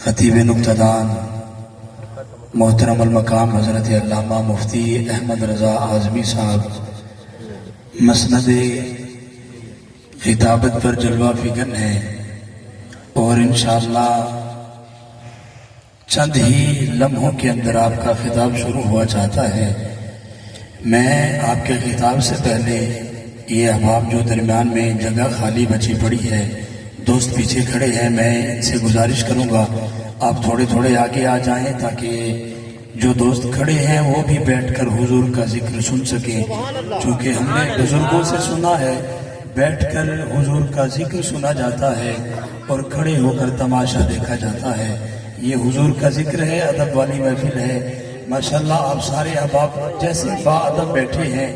خطیب نقطدان محترم المقام حضرت علامہ مفتی احمد رضا اعظمی صاحب مسند خطابت پر جلوہ فکن ہے اور انشاءاللہ چند ہی لمحوں کے اندر آپ کا خطاب شروع ہوا چاہتا ہے۔ میں آپ کے خطاب سے پہلے یہ احباب جو درمیان میں جگہ خالی بچی پڑی ہے، دوست پیچھے کھڑے ہیں، میں ان سے گزارش کروں گا آپ تھوڑے تھوڑے آگے آ جائیں تاکہ جو دوست کھڑے ہیں وہ بھی بیٹھ کر حضور کا ذکر سن سکیں، چونکہ ہم نے بزرگوں سے سنا ہے بیٹھ کر حضور کا ذکر سنا جاتا ہے اور کھڑے ہو کر تماشا دیکھا جاتا ہے۔ یہ حضور کا ذکر ہے، ادب والی محفل ہے۔ ماشاءاللہ آپ سارے احباب جیسے با ادب بیٹھے ہیں،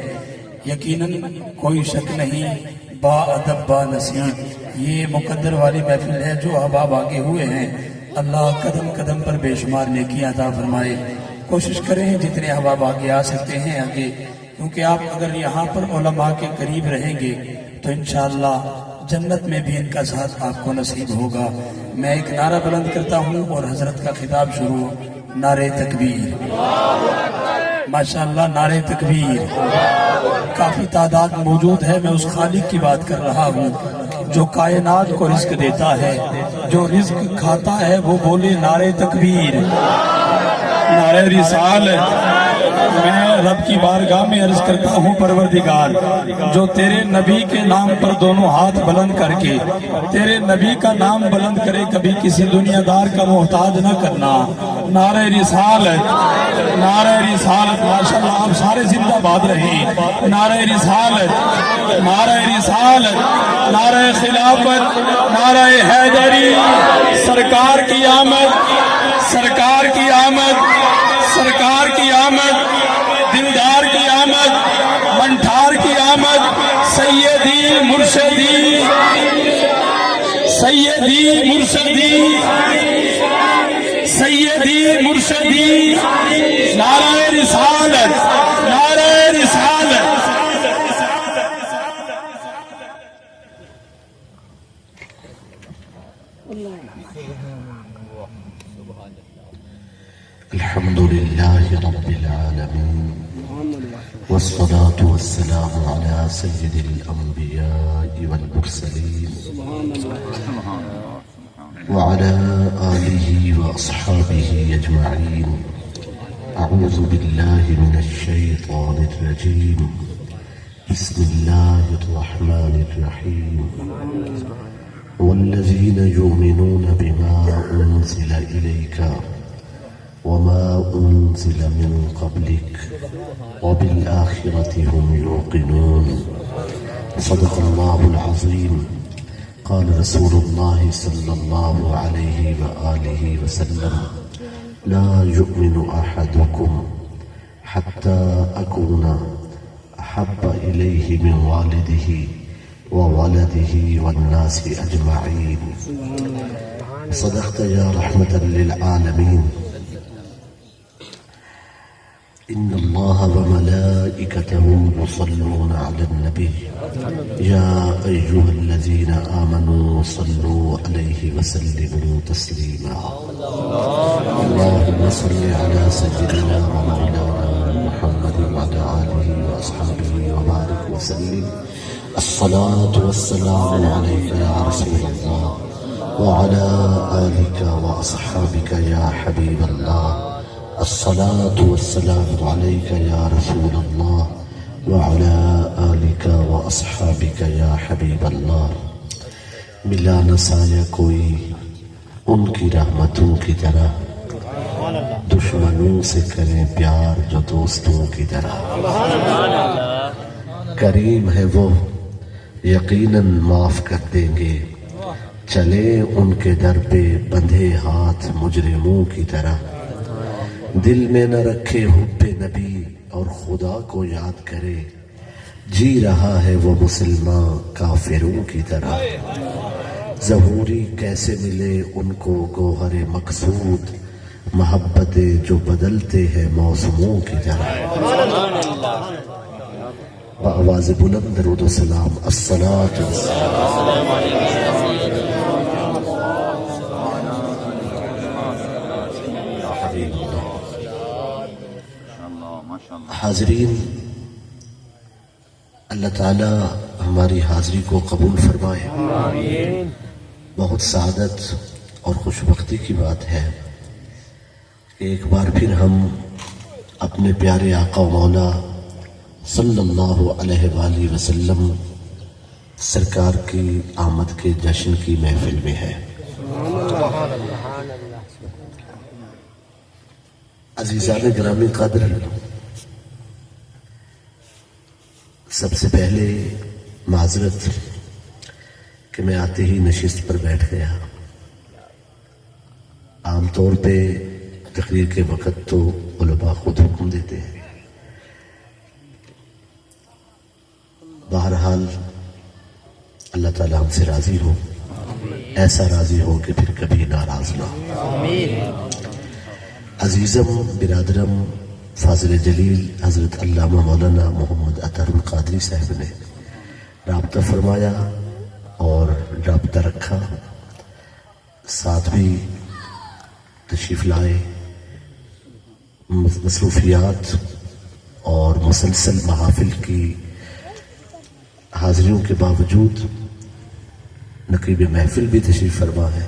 یقیناً کوئی شک نہیں با ادب با نصیب یہ مقدر والی محفل ہے۔ جو احباب آگے ہوئے ہیں اللہ قدم قدم پر بے شمار نیکیاں عطا فرمائے۔ کوشش کریں جتنے احباب آگے آ سکتے ہیں آگے، کیونکہ آپ اگر یہاں پر علماء کے قریب رہیں گے تو انشاءاللہ جنت میں بھی ان کا ساتھ آپ کو نصیب ہوگا۔ میں ایک نعرہ بلند کرتا ہوں اور حضرت کا خطاب شروع۔ نعرہ تکبیر، ماشاءاللہ نعرہ تکبیر۔ کافی تعداد موجود ہے، میں اس خالق کی بات کر رہا ہوں جو کائنات کو رزق دیتا ہے، جو رزق کھاتا ہے وہ بولے نعرہ تکبیر، نعرہ رسالت۔ میں رب کی بارگاہ میں عرض کرتا ہوں پروردگار، جو تیرے نبی کے نام پر دونوں ہاتھ بلند کر کے تیرے نبی کا نام بلند کرے، کبھی کسی دنیا دار کا محتاج نہ کرنا۔ نعرہ رسالت، نعرہ رسالت۔ ماشاءاللہ آپ سارے زندہ باد رہیں۔ نعرہ رسالت، نعرہ رسالت، نعرہ خلافت، نعرہ حیدری۔ سرکار کی آمد، سرکار کی آمد، سرکار کی آمد، دلدار کی آمد، منٹھار کی آمد، سیدی مرشدی، سیدی مرشدی، سیدی مرشدی۔ نعرہ رسالت، نعرہ رسالت۔ الحمد لله رب العالمين والصلاة والسلام على سيد الأنبياء والمرسلين وعلى آله وأصحابه أجمعين۔ أعوذ بالله من الشيطان الرجيم، بسم الله الرحمن الرحيم۔ والذين يؤمنون بما أنزل إليك وما أنزل من قبلك وبالآخرة هم يوقنون۔ صدق الله العظيم۔ قال رسول الله صلى الله عليه وآله وسلم: لا يؤمن أحدكم حتى أكون أحب إليه من والده وولده والناس أجمعين۔ صدقت يا رحمة للعالمين۔ إن الله وملائكته يصلون على النبي يا أيها الذين آمنوا صلوا عليه وسلموا تسليما۔ اللهم صل على سيدنا ومولانا محمد وعلى آله وأصحابه وبارك وسلم۔ الصلاة والسلام عليك يا رسول الله وعلى آلك وأصحابك يا حبيب الله۔ الصلاة والسلام عليك يا رسول الله وعلى آلك وأصحابك يا حبيب الله۔ ملا نہ سایہ کوئی ان کی رحمتوں کی طرح، دشمنوں سے کریں پیار جو دوستوں کی طرح۔ کریم ہے وہ یقیناً معاف کر دیں گے، چلیں ان کے در پہ بندھے ہاتھ مجرموں کی طرح۔ دل میں نہ رکھے حب نبی اور خدا کو یاد کرے، جی رہا ہے وہ مسلمان کافروں کی طرح۔ ظہوری کیسے ملے ان کو گوہر مقصود، محبتیں جو بدلتے ہیں موسموں کی طرح۔ بآواز بلند درود و سلام۔ الصلاۃ والسلام حاضرین، اللہ تعالی ہماری حاضری کو قبول فرمائے۔ بہت سعادت اور خوش بختی کی بات ہے کہ ایک بار پھر ہم اپنے پیارے آقا و مولا صلی اللہ علیہ وآلہ وسلم سرکار کی آمد کے جشن کی محفل میں ہے۔ عزیزان گرامی قدر، سب سے پہلے معذرت کہ میں آتے ہی نشست پر بیٹھ گیا۔ عام طور پہ تقریر کے وقت تو علماء خود حکم دیتے ہیں، بہرحال اللہ تعالیٰ ہم سے راضی ہو، ایسا راضی ہو کہ پھر کبھی ناراض نہ ہو۔ عزیزم، برادرم، فاضل جلیل حضرت علامہ مولانا محمد اطہر القادری صاحب نے رابطہ فرمایا اور رابطہ رکھا، ساتھ بھی تشریف لائے۔ مصروفیات اور مسلسل محافل کی حاضریوں کے باوجود نقیب محفل بھی تشریف فرما ہے،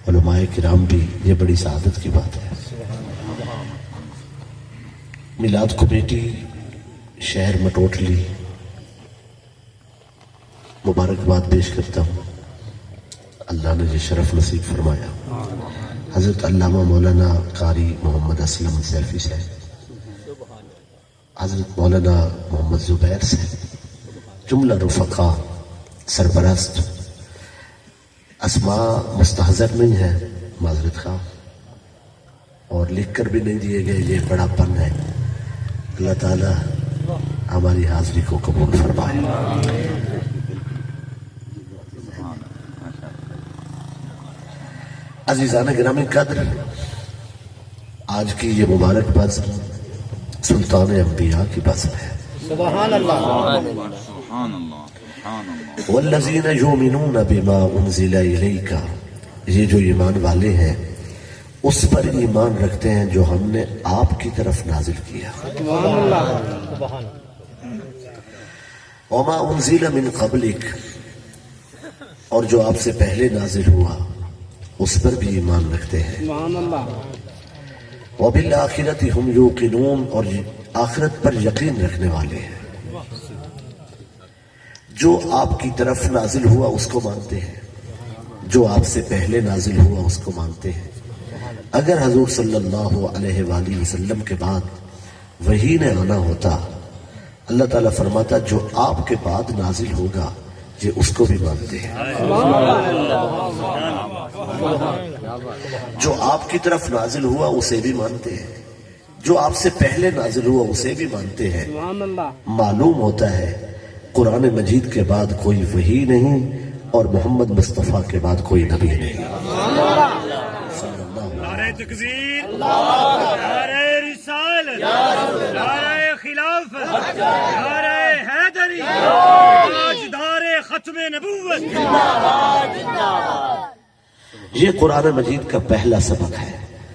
علماء کرام بھی، یہ بڑی سعادت کی بات ہے۔ میلاد کمیٹی شہر مٹوٹلی مبارکباد پیش کرتا ہوں، اللہ نے یہ شرف نصیب فرمایا۔ حضرت علامہ مولانا قاری محمد اسلم سیلفی صاحب، حضرت مولانا محمد زبیر صاحب، جملہ رفقا، سرپرست، اسماء مستحضر نہیں ہے، معذرت خواہ، اور لکھ کر بھی نہیں دیے گئے، یہ بڑا پن ہے۔ اللہ تعالی ہماری حاضری کو قبول فرمائے۔ عزیزان گرامی قدر، آج کی یہ مبارک بزم سلطان انبیاء کی بزم ہے۔ سبحان اللہ، والذین یؤمنون بما انزل الیک، یہ جو ایمان والے ہیں اس پر ایمان رکھتے ہیں جو ہم نے آپ کی طرف نازل کیا۔ سبحان اللہ، سبحان وما انزل من قبلک، اور جو آپ سے پہلے نازل ہوا اس پر بھی ایمان رکھتے ہیں۔ سبحان اللہ، وبالآخرۃ ہم یوقنون، اور آخرت پر یقین رکھنے والے ہیں۔ جو آپ کی طرف نازل ہوا اس کو مانتے ہیں، جو آپ سے پہلے نازل ہوا اس کو مانتے ہیں۔ اگر حضور صلی اللہ علیہ وآلہ وسلم کے بعد وحی نے آنا ہوتا، اللہ تعالیٰ فرماتا جو آپ کے بعد نازل ہوگا یہ اس کو بھی مانتے ہیں۔ جو آپ کی طرف نازل ہوا اسے بھی مانتے ہیں، جو آپ سے پہلے نازل ہوا اسے بھی مانتے ہیں۔ سبحان اللہ، معلوم ہوتا ہے قرآن مجید کے بعد کوئی وحی نہیں اور محمد مصطفیٰ کے بعد کوئی نبی نہیں۔ نعرہ تکبیر، نعرہ رسالت، نعرہ خلافت، نعرہ حیدری، تاجدار ختم نبوت۔ یہ قرآن مجید کا پہلا سبق ہے۔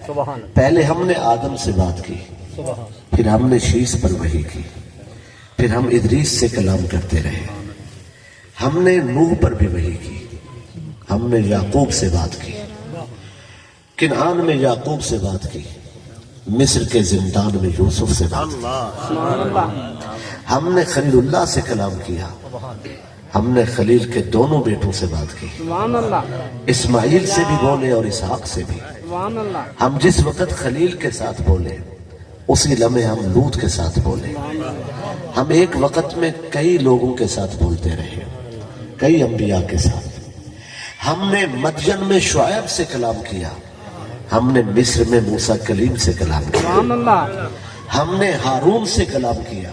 سبحان پہلے ہم نے آدم سے بات کی، سبحان پھر ہم نے شیش پر وحی کی، پھر ہم ادریس سے کلام کرتے رہے، ہم نے نوح پر بھی وحی کی، ہم نے یعقوب سے بات کی، کنعان میں یعقوب سے بات کی، مصر کے زندان میں یوسف سے بات کی، سبحان اللہ، ہم نے خلیل اللہ سے کلام کیا، ہم نے خلیل کے دونوں بیٹوں سے بات کی، سبحان اللہ، اسماعیل سے بھی بولے اور اسحاق سے بھی۔ سبحان اللہ، ہم جس وقت خلیل کے ساتھ بولے اسی لمحے ہم لوط کے ساتھ بولے۔ ہم ایک وقت میں کئی لوگوں کے ساتھ بولتے رہے، کئی انبیاء کے ساتھ۔ ہم نے مدین میں شعیب سے کلام کیا، ہم نے مصر میں موسیٰ کلیم سے کلام کیا، سبحان اللہ، ہم نے ہارون سے کلام کیا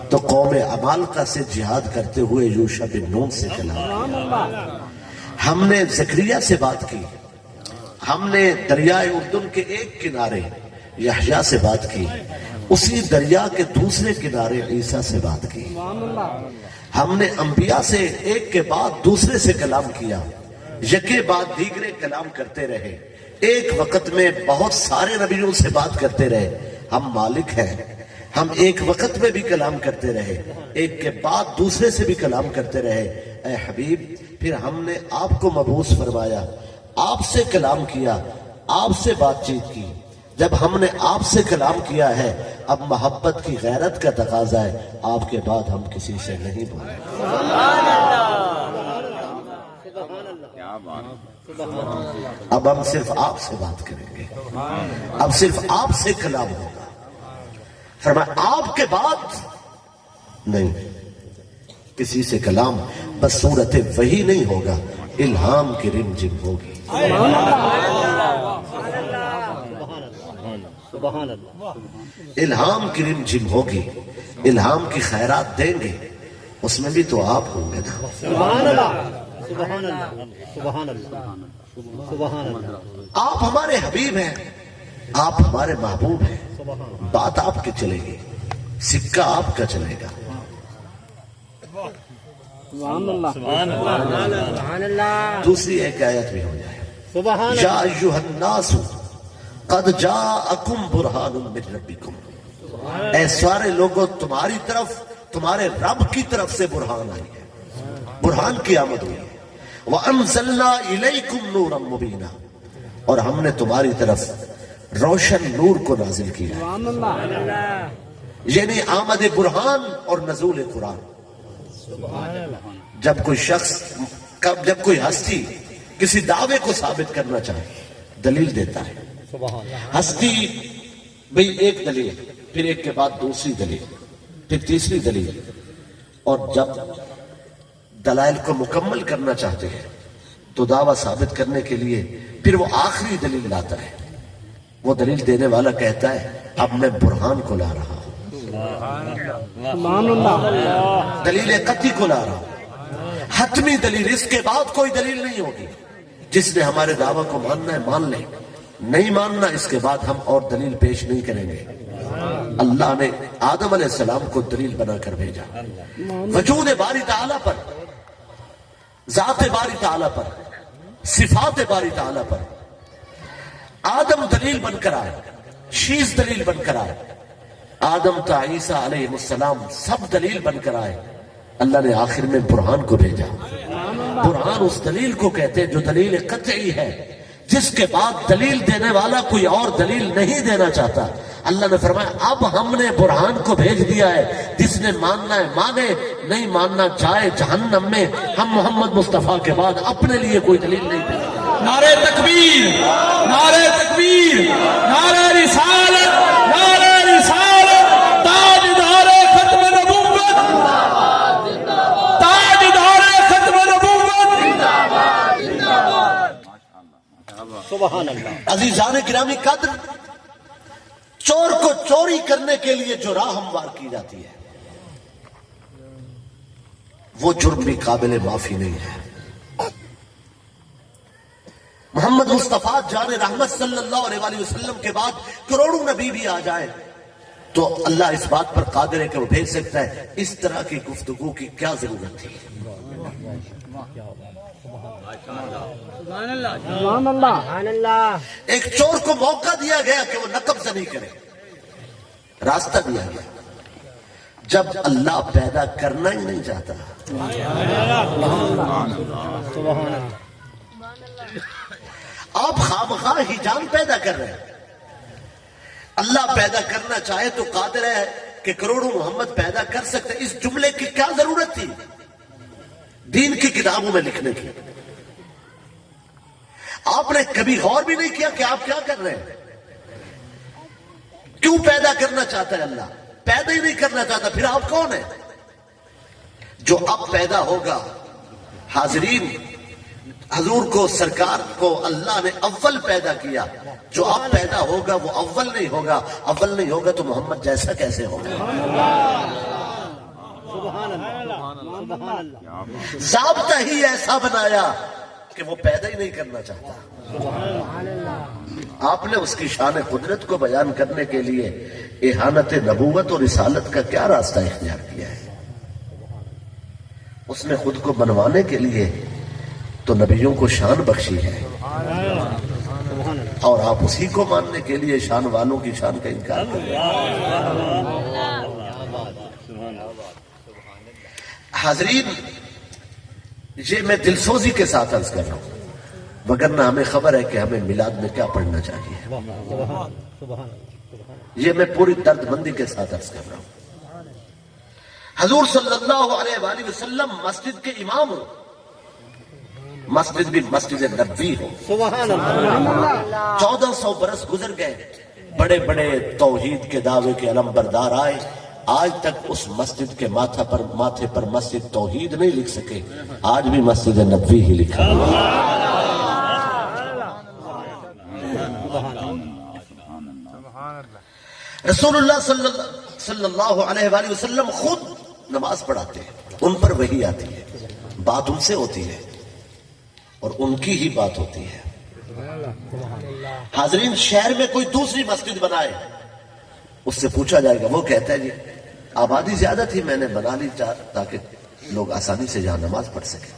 تو قوم عمالقہ سے جہاد کرتے ہوئے یوشع بن نون سے کلام کیا۔ سبحان اللہ، ہم نے زکریا سے بات کی، ہم نے دریائے اردن کے ایک کنارے یحییٰ سے بات کی، اسی دریا کے دوسرے کنارے عیسیٰ سے بات کی۔ سبحان اللہ، ہم نے انبیاء سے ایک کے بعد دوسرے سے کلام کیا، یکے بعد دیگرے کلام کرتے رہے، ایک وقت میں بہت سارے نبیوں سے بات کرتے رہے۔ ہم مالک ہیں، ہم ایک وقت میں بھی کلام کرتے رہے، ایک کے بعد دوسرے سے بھی کلام کرتے رہے۔ اے حبیب، پھر ہم نے آپ کو مبعوث فرمایا، آپ سے کلام کیا، آپ سے بات چیت کی۔ جب ہم نے آپ سے کلام کیا ہے، اب محبت کی غیرت کا تقاضا ہے، آپ کے بعد ہم کسی سے نہیں بولیں۔ اب ہم صرف آپ سے بات کریں گے، اب صرف آپ سے کلام ہوگا۔ فرمایا آپ کے بعد نہیں کسی سے کلام، بس صورت وحی نہیں ہوگا، الہام کی رم جم ہوگی۔ الہام کی رم جم ہوگی، الہام کی خیرات دیں گے، اس میں بھی تو آپ ہوں گے نا۔ سبحان اللہ، سبحان اللہ، سبحان اللہ، سبحان اللہ۔ آپ ہمارے حبیب ہیں، آپ ہمارے محبوب ہیں، بات آپ کی چلے گی، سکہ آپ کا چلے گا۔ سبحان اللہ، سبحان اللہ، دوسری ایک آیت بھی ہو جائے، سبحان یا اللہ۔ ایھا الناس قد جاءکم برہان من ربکم، اے سارے لوگوں تمہاری طرف، تمہارے رب کی طرف سے برہان آئی ہے، برہان کی آمد ہوئی ہے۔ وَأَنزَلْنَا إِلَيْكُمْ نُورًا مُبِينًا، اور ہم نے تمہاری طرف روشن نور کو نازل کیا ہے، سبحان اللہ، یعنی آمد برہان اور نزول قرآن۔ جب کوئی شخص، جب کوئی ہستی کسی دعوے کو ثابت کرنا چاہے، دلیل دیتا ہے۔ ہستی بھئی ایک دلیل، پھر ایک کے بعد دوسری دلیل، پھر تیسری دلیل، اور جب دلائل کو مکمل کرنا چاہتے ہیں تو دعویٰ ثابت کرنے کے لیے پھر وہ آخری دلیل لاتا ہے۔ وہ دلیل دینے والا کہتا ہے اب میں برہان کو لا رہا ہوں، سبحان اللہ، دلیل قطعی کو لا رہا ہوں، حتمی دلیل، اس کے بعد کوئی دلیل نہیں ہوگی۔ جس نے ہمارے دعویٰ کو ماننا ہے مان لے، نہیں ماننا اس کے بعد ہم اور دلیل پیش نہیں کریں گے۔ اللہ نے آدم علیہ السلام کو دلیل بنا کر بھیجا، وجود باری تعالیٰ پر، ذات باری تعالیٰ پر، صفات باری تعالیٰ پر۔ آدم دلیل بن کر آئے، شیش دلیل بن کر آئے، آدم تا عیسیٰ علیہ السلام سب دلیل بن کر آئے۔ اللہ نے آخر میں برہان کو بھیجا۔ برہان اس دلیل کو کہتے ہیں جو دلیل قطعی ہے، جس کے بعد دلیل دینے والا کوئی اور دلیل نہیں دینا چاہتا۔ اللہ نے فرمایا اب ہم نے برہان کو بھیج دیا ہے، جس نے ماننا ہے مانے، نہیں ماننا جائے جہنم میں۔ ہم محمد مصطفیٰ کے بعد اپنے لیے کوئی دلیل نہیں بھیجتے۔ نعرہ تکبیر، نعرہ تکبیر، نعرہ رسالت، نعرہ رسالت، تاجدار ختم نبوت، تاجدار ختم نبوت۔ سبحان اللہ۔ عزیزان گرامی قدر، چور کو چوری کرنے کے لیے جو راہ ہموار کی جاتی ہے وہ جرم بھی قابل معافی نہیں ہے۔ محمد مصطفیٰ جان رحمت صلی اللہ علیہ وآلہ وسلم کے بعد کروڑوں نبی بھی آ جائیں تو اللہ اس بات پر قادر ہے کہ وہ بھیج سکتا ہے۔ اس طرح کی گفتگو کی کیا ضرورت تھی؟ سبحان اللہ، سبحان اللہ۔ ایک چور کو موقع دیا گیا کہ وہ نقب زنی کرے، راستہ دیا گیا، جب اللہ پیدا کرنا ہی نہیں چاہتا۔ آپ خامخواہ ہی جان پیدا کر رہے ہیں۔ اللہ پیدا کرنا چاہے تو قادر ہے کہ کروڑوں محمد پیدا کر سکتے۔ اس جملے کی کیا ضرورت تھی دین کی کتابوں میں لکھنے کی؟ آپ نے کبھی غور بھی نہیں کیا کہ آپ کیا کر رہے ہیں؟ کیوں پیدا کرنا چاہتا ہے اللہ؟ پیدا ہی نہیں کرنا چاہتا، پھر آپ کون ہیں؟ جو اب پیدا ہوگا، حاضرین، حضور کو، سرکار کو اللہ نے اول پیدا کیا، جو اب پیدا ہوگا وہ اول نہیں ہوگا۔ اول نہیں ہوگا تو محمد جیسا کیسے ہوگا؟ سبحان اللہ، سبحان اللہ۔ ضابطہ ہی ایسا بنایا کہ وہ پیدا ہی نہیں کرنا چاہتا۔ آپ نے اس کی شان قدرت کو بیان کرنے کے لیے احانت نبوت اور رسالت کا کیا راستہ اختیار کیا ہے؟ اس نے خود کو بنوانے کے لیے تو نبیوں کو شان بخشی ہے، اور آپ اسی کو ماننے کے لیے شان والوں کی شان کا انکار کریں. حاضرین، یہ میں دل سوزی کے ساتھ عرض کر رہا ہوں، وگرنہ ہمیں خبر ہے کہ ہمیں میلاد میں کیا پڑھنا چاہیے. یہ میں پوری درد مندی کے ساتھ عرض کر رہا ہوں. حضور صلی اللہ علیہ وآلہ وسلم مسجد کے امام ہو، مسجد بھی مسجد نبوی ہو. 1400 برس گزر گئے، بڑے بڑے توحید کے دعوے کے علم بردار آئے، آج تک اس مسجد کے ماتھے پر مسجد توحید نہیں لکھ سکے. آج بھی مسجد نبوی ہی لکھا. رسول اللہ صلی اللہ علیہ وآلہ وسلم خود نماز پڑھاتے ہیں، ان پر وحی آتی ہے، بات ان سے ہوتی ہے اور ان کی ہی بات ہوتی ہے. حاضرین، شہر میں کوئی دوسری مسجد بنائے، اس سے پوچھا جائے گا، وہ کہتا ہے جی آبادی زیادہ تھی، میں نے بنا لی تاکہ لوگ آسانی سے یہاں نماز پڑھ سکیں.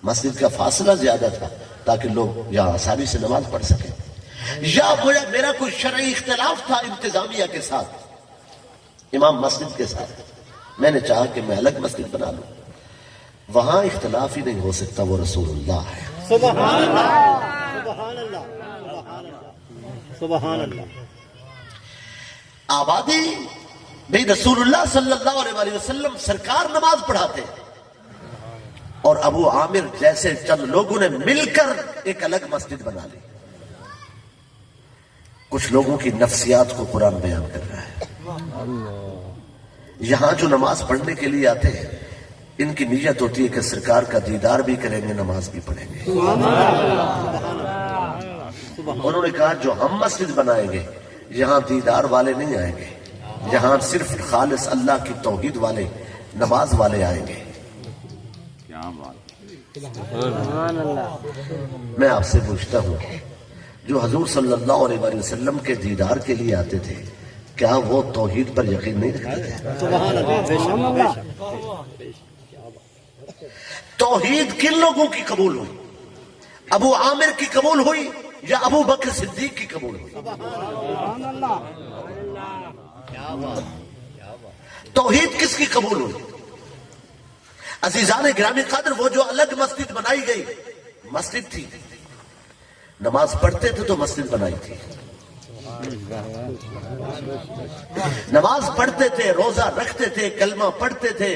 مسجد کا فاصلہ زیادہ تھا تاکہ لوگ یہاں آسانی سے نماز پڑھ سکیں. یا میرا کوئی شرعی اختلاف تھا انتظامیہ کے ساتھ، امام مسجد کے ساتھ، میں نے چاہا کہ میں الگ مسجد بنا لوں. وہاں اختلاف ہی نہیں ہو سکتا، وہ رسول اللہ ہے. سبحان اللہ، سبحان اللہ، سبحان اللہ. آبادی بھئی رسول اللہ صلی اللہ علیہ وآلہ وسلم سرکار نماز پڑھاتے اور ابو عامر جیسے چند لوگوں نے مل کر ایک الگ مسجد بنا لی. کچھ لوگوں کی نفسیات کو قرآن بیان کر رہا ہے. یہاں جو نماز پڑھنے کے لیے آتے ہیں، ان کی نیت ہوتی ہے کہ سرکار کا دیدار بھی کریں گے، نماز بھی پڑھیں گے. انہوں نے کہا جو ہم مسجد بنائیں گے یہاں دیدار والے نہیں آئیں گے، یہاں صرف خالص اللہ کی توحید والے، نماز والے آئیں گے. میں آپ سے پوچھتا ہوں، جو حضور صلی اللہ علیہ وآلہ وسلم کے دیدار کے لیے آتے تھے، کیا وہ توحید پر یقین نہیں رکھتے تھے؟ توحید کن لوگوں کی قبول ہوئی؟ ابو عامر کی قبول ہوئی یا ابو بکر صدیق کی قبول ہوئی؟ توحید کس کی قبول ہوئی؟ عزیزان گرامی قدر، وہ جو الگ مسجد بنائی گئی، مسجد تھی، نماز پڑھتے تھے تو مسجد بنائی تھی. نماز پڑھتے تھے، روزہ رکھتے تھے، کلمہ پڑھتے تھے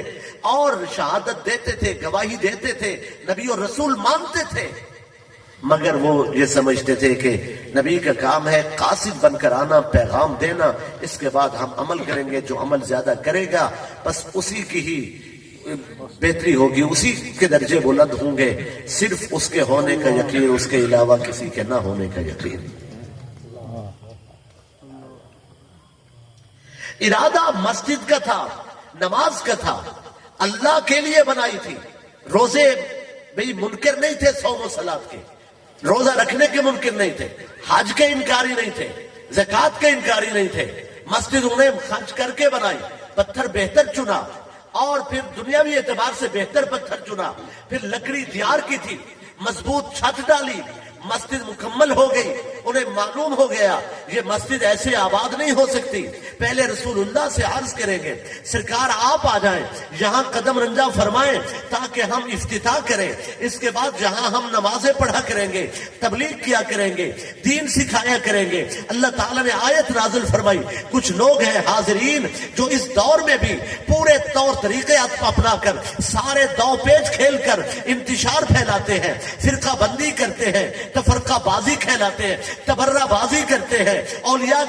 اور شہادت دیتے تھے، گواہی دیتے تھے، نبی اور رسول مانتے تھے. مگر وہ یہ سمجھتے تھے کہ نبی کا کام ہے قاصد بن کر آنا، پیغام دینا، اس کے بعد ہم عمل کریں گے، جو عمل زیادہ کرے گا بس اسی کی ہی بہتری ہوگی، اسی کے درجے بلند ہوں گے، صرف اس کے ہونے کا یقین، اس کے علاوہ کسی کے نہ ہونے کا یقین. ارادہ مسجد کا تھا، نماز کا تھا، اللہ کے لیے بنائی تھی. روزے بھئی منکر نہیں تھے، صوم و صلات کے، روزہ رکھنے کے منکر نہیں تھے، حج کے انکاری نہیں تھے، زکوٰۃ کے انکاری نہیں تھے. مسجد انہیں خرچ کر کے بنائی، پتھر بہتر چنا اور پھر دنیاوی اعتبار سے بہتر پتھر چنا، پھر لکڑی دیار کی تھی، مضبوط چھت ڈالی، مسجد مکمل ہو گئی. انہیں معلوم ہو گیا یہ مسجد ایسے آباد نہیں ہو سکتی، پہلے رسول اللہ سے عرض کریں گے، سرکار آپ آ جائیں، یہاں قدم رنجا فرمائیں تاکہ ہم افتتاح کریں، اس کے بعد جہاں ہم نمازیں پڑھا کریں گے، تبلیغ کیا کریں گے، دین سکھایا کریں گے. اللہ تعالیٰ نے آیت نازل فرمائی. کچھ لوگ ہیں حاضرین جو اس دور میں بھی پورے طور طریقے اپنا کر، سارے دو پیچ کھیل کر انتشار پھیلاتے ہیں، فرقہ بندی کرتے ہیں، تفرقہ بازی کھیلاتے ہیں، تبرہ بازی کرتے ہیں، اولیاء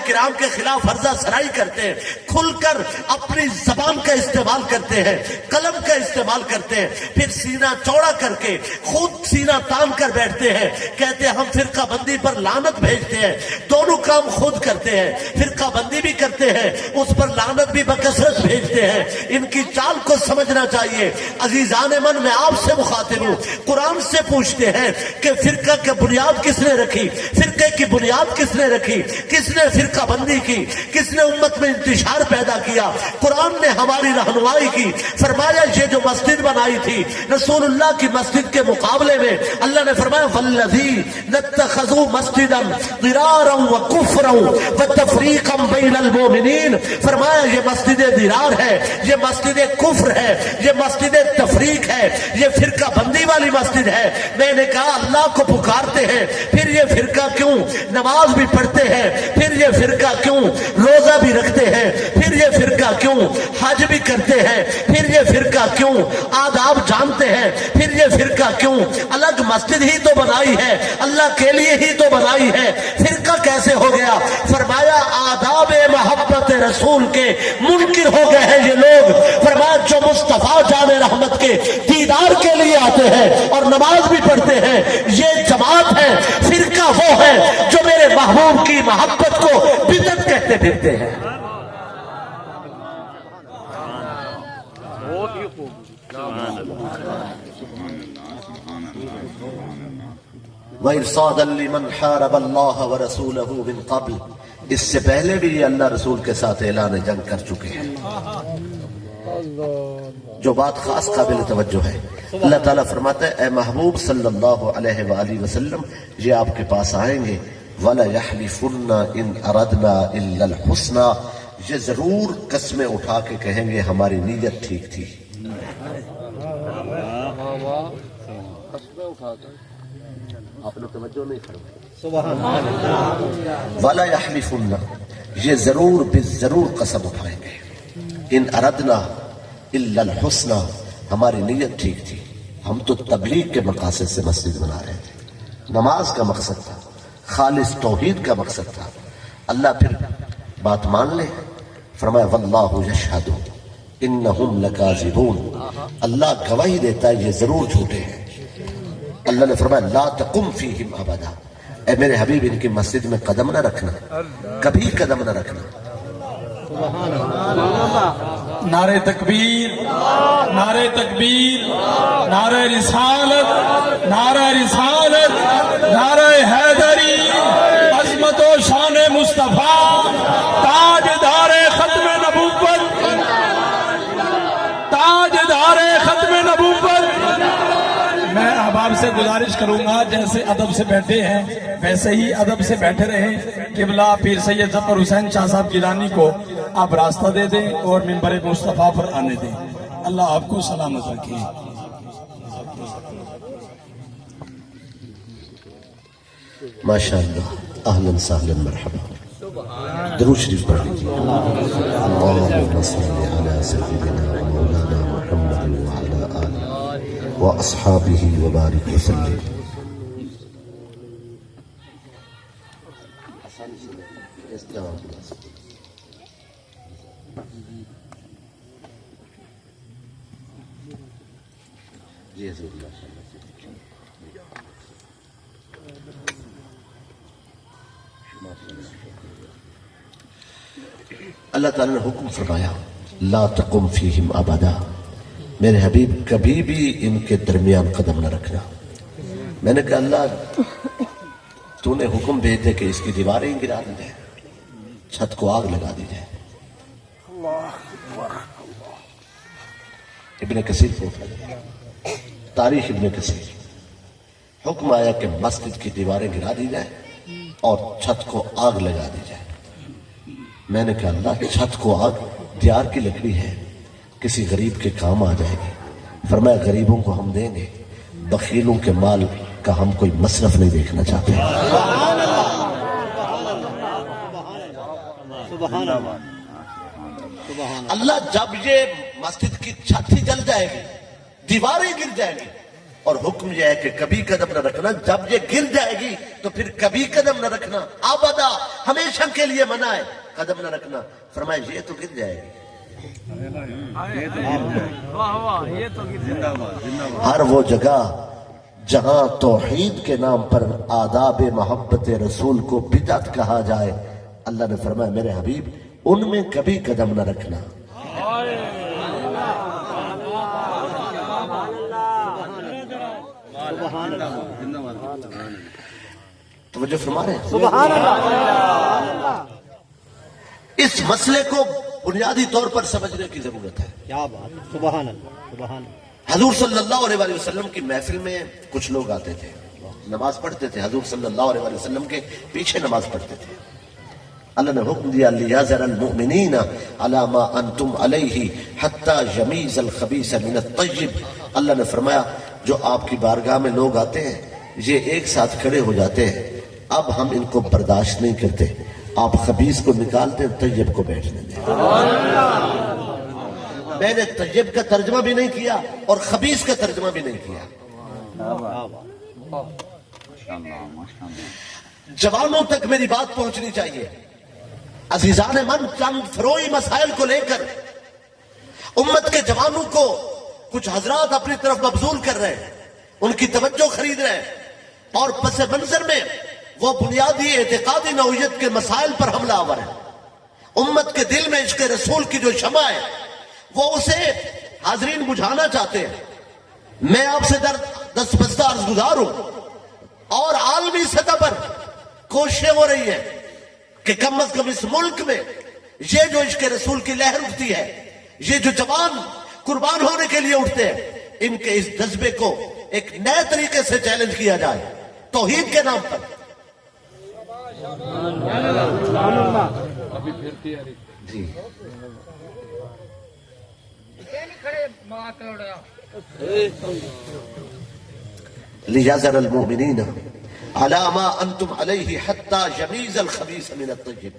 کرام کے خلاف عرضہ سرائی کرتے ہیں، کھل کر اپنی زبان کا استعمال کرتے ہیں، قلم کا استعمال کرتے ہیں، پھر سینہ چوڑا کر کے خود سینہ تان کر بیٹھتے ہیں، کہتے ہیں ہم فرقہ بندی پر لعنت بھیجتے ہیں. دونوں کام خود کرتے ہیں، فرقہ بندی بھی کرتے ہیں، اس پر لعنت بھی بکثرت بھیجتے ہیں. ان کی چال کو سمجھنا چاہیے. عزیزان من، میں آپ سے مخاطب ہوں، قرآن سے پوچھتے ہیں کہ فرقہ کے بنیاد کس نے رکھی, فرقے کی بنیاد کس نے رکھی, کس نے فرقہ بندی کی, کس نے امت میں انتشار پیدا کیا؟ قرآن نے ہماری رہنمائی کی. فرمایا یہ جو مسجد بنائی تھی رسول اللہ کی مسجد کے مقابلے میں, اللہ نے فرمایا والذین اتخذوا مسجدا ضرارا وکفرا وتفریقا بین المؤمنین. فرمایا یہ مسجد ضرار ہے, یہ مسجد کفر ہے, یہ مسجد تفریق ہے, یہ فرقہ بندی والی مسجد ہے. میں نے کہا اللہ کو پکارتے ہیں, پھر یہ فرقہ کیوں نماز بھی پڑھتے ہیں, پھر یہ فرقہ کیوں روزہ بھی رکھتے ہیں, پھر یہ فرقہ کیوں حج بھی کرتے ہیں, پھر یہ فرقہ کیوں آداب جانتے ہیں, پھر یہ فرقہ کیوں الگ مسجد ہی تو بنائی ہے, اللہ کے لیے ہی تو بنائی ہے, فرقہ کیسے ہو گیا؟ فرمایا آداب محبت رسول کے منکر ہو گئے ہیں یہ لوگ. فرمایا جو مصطفیٰ جان رحمت کے دیدار کے لیے آتے ہیں اور نماز بھی پڑھتے ہیں, یہ جماعت ہے, فرقہ وہ ہے جو میرے محبوب کی محبت کو بدعت کہتے پھرتے ہیں. وَإِرْصَادًا لِمَنْ حَارَبَ اللَّهَ وَرَسُولَهُ مِنْ قَبْلِ. اس سے پہلے بھی یہ اللہ رسول کے ساتھ اعلان جنگ کر چکے ہیں. جو بات خاص قابل توجہ ہے, اللہ تعالیٰ فرماتا ہے اے محبوب صلی اللہ علیہ وآلہ وسلم, یہ آپ کے پاس آئیں گے وَلَيَحْلِفُنَّ إِنْ أَرَدْنَا إِلَّا الْحُسْنَى, یہ ضرور قسمیں اٹھا کے کہیں گے ہماری نیت ٹھیک تھی. آپ نے توجہ نہیں فرمائی. وَلَا يَحْلِفُنَّ, یہ ضرور قسم اٹھائیں گے, ان اردنا الا الحسنى, ہماری نیت ٹھیک تھی, ہم تو تبلیغ کے مقاصد سے مسجد بنا رہے تھے, نماز کا مقصد تھا, خالص توحید کا مقصد تھا. اللہ پھر بات مان لے. فرمایا واللہ یشہد انہم لکاذبون, اللہ گواہی دیتا ہے یہ ضرور جھوٹے ہیں. اللہ نے فرمایا لا تقم فیہم ابدا, اے میرے حبیب ان کی مسجد میں قدم نہ رکھنا, کبھی قدم نہ رکھنا. نعرہ تکبیر, نعرہ تکبیر, نعرہ رسالت, نعرہ رسالت, نعرہ حیدری, عظمت و شان مصطفیٰ, تاجدار ختم نبوت, تاجدار ختم نبوت. میں احباب سے گزارش کروں گا جیسے ادب سے بیٹھے ہیں ویسے ہی ادب سے بیٹھے رہیں. قبلہ پیر سید ظفر حسین شاہ صاحب گیلانی کو آپ راستہ دے دیں اور منبر مصطفیٰ پر آنے دیں. اللہ آپ کو سلامت رکھے. ماشاءاللہ, اہلا سہلا مرحبا. درود شریف پڑھ لیجیے. اللہم صلی علی سیدنا مولانا محمد وعلی آلہ واصحابہ وبارک وسلم. جی حضور اللہ تعالیٰ نے حکم فرمایا لا تقم فیہم ابدا, میرے حبیب کبھی بھی ان کے درمیان قدم نہ رکھنا. میں نے کہا اللہ تو نے حکم بھیج دے کہ اس کی دیواریں گرا دی جائیں, چھت کو آگ لگا دی جائے. ابن کثیر کو تاریخ ابن کثیر, حکم آیا کہ مسجد کی دیواریں گرا دی جائیں اور چھت کو آگ لگا دی جائے. میں نے کہا اللہ چھت کو آگ دیار کی لکڑی ہے, کسی غریب کے کام آ جائے گی. فرمایا غریبوں کو ہم دیں گے, بخیلوں کے مال کا ہم کوئی مصرف نہیں دیکھنا چاہتے. اللہ جب یہ مسجد کی چھت ہی جل جائے گی, دیواریں گر جائیں گی, اور حکم یہ ہے کہ کبھی قدم نہ رکھنا, جب یہ گر جائے گی تو پھر کبھی قدم نہ رکھنا, ابدا ہمیشہ کے لیے منع ہے قدم نہ رکھنا. فرمایا یہ تو گر جائے گی. ہر وہ جگہ جہاں توحید کے نام پر آداب محبت رسول کو بدعت کہا جائے, اللہ نے فرمایا میرے حبیب ان میں کبھی قدم نہ رکھنا. توجہ فرما رہے ہیں؟ سبحان اللہ. اس مسئلے کو بنیادی طور پر سمجھنے کی ضرورت ہے. کیا بات ہے. سبحان اللہ. سبحان اللہ. حضور صلی اللہ علیہ وآلہ وسلم کی محفل میں کچھ لوگ آتے تھے, نماز پڑھتے تھے, حضور صلی اللہ علیہ وآلہ وسلم کے پیچھے نماز پڑھتے تھے. اللہ نے حکم دیا لیَحْذَرَ الْمُؤْمِنِينَ عَلَى مَا أَنْتُمْ عَلَيْهِ حَتَّى يَمِيزَ الْخَبِيثَ مِنَ الطَّيِّبِ. اللہ نے فرمایا جو آپ کی بارگاہ میں لوگ آتے ہیں یہ ایک ساتھ کھڑے ہو جاتے ہیں, اب ہم ان کو برداشت نہیں کرتے, آپ خبیث کو نکال دیں, طیب کو بیٹھنے دیں. میں نے طیب کا ترجمہ بھی نہیں کیا اور خبیث کا ترجمہ بھی نہیں کیا. جوانوں تک میری بات پہنچنی چاہیے. عزیزان من, چند فروئی مسائل کو لے کر امت کے جوانوں کو کچھ حضرات اپنی طرف مبذول کر رہے ہیں, ان کی توجہ خرید رہے ہیں, اور پس منظر میں وہ بنیادی اعتقادی نوعیت کے مسائل پر حملہ آور ہے. امت کے دل میں عشق رسول کی جو شمع ہے وہ اسے حاضرین بجھانا چاہتے ہیں. میں آپ سے دستبستہ عرض گزار ہوں, اور عالمی سطح پر کوششیں ہو رہی ہیں کہ کم از کم اس ملک میں یہ جو عشق رسول کی لہر اٹھتی ہے, یہ جو جوان قربان ہونے کے لیے اٹھتے ہیں, ان کے اس جذبے کو ایک نئے طریقے سے چیلنج کیا جائے توحید کے نام پر. جی لِيَحْذَرَ الْمُؤْمِنِينَ عَلَى مَا أَنْتُمْ عَلَيْهِ حَتَّى يَمِيزَ الْخَبِيثَ مِنَ الطَّيِّبِ.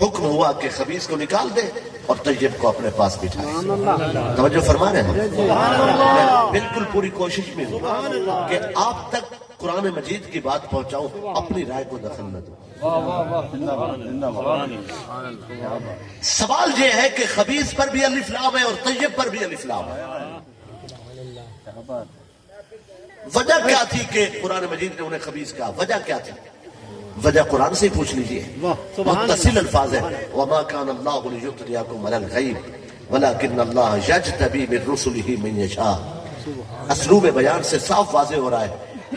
حکم ہوا کہ خبیث کو نکال دے اور طیب کو اپنے پاس بٹھائے. توجہ فرما رہے ہیں؟ میں بالکل پوری کوشش میں ہوں کہ آپ تک قرآن مجید کی بات پہنچاؤں, اپنی رائے کو دخل نہ دوں. سوال یہ ہے کہ خبیث پر بھی الف لام ہے اور طیب پر بھی الف لام ہے. وجہ کیا تھی کہ قرآن مجید نے انہیں خبیث کہا؟ وجہ کیا تھی؟ وجہ قرآن سے پوچھ لیجئے, متصل الفاظ ہے. وَمَا كَانَ اللَّهُ لِيُطْلِعَكُمْ عَلَى الْغَيْبِ وَلَكِنَّ اللَّهَ يَجْتَبِي مِن رُّسُلِهِ مَن يَشَاءُ. اسلوب بیان سے صاف واضح ہو رہا ہے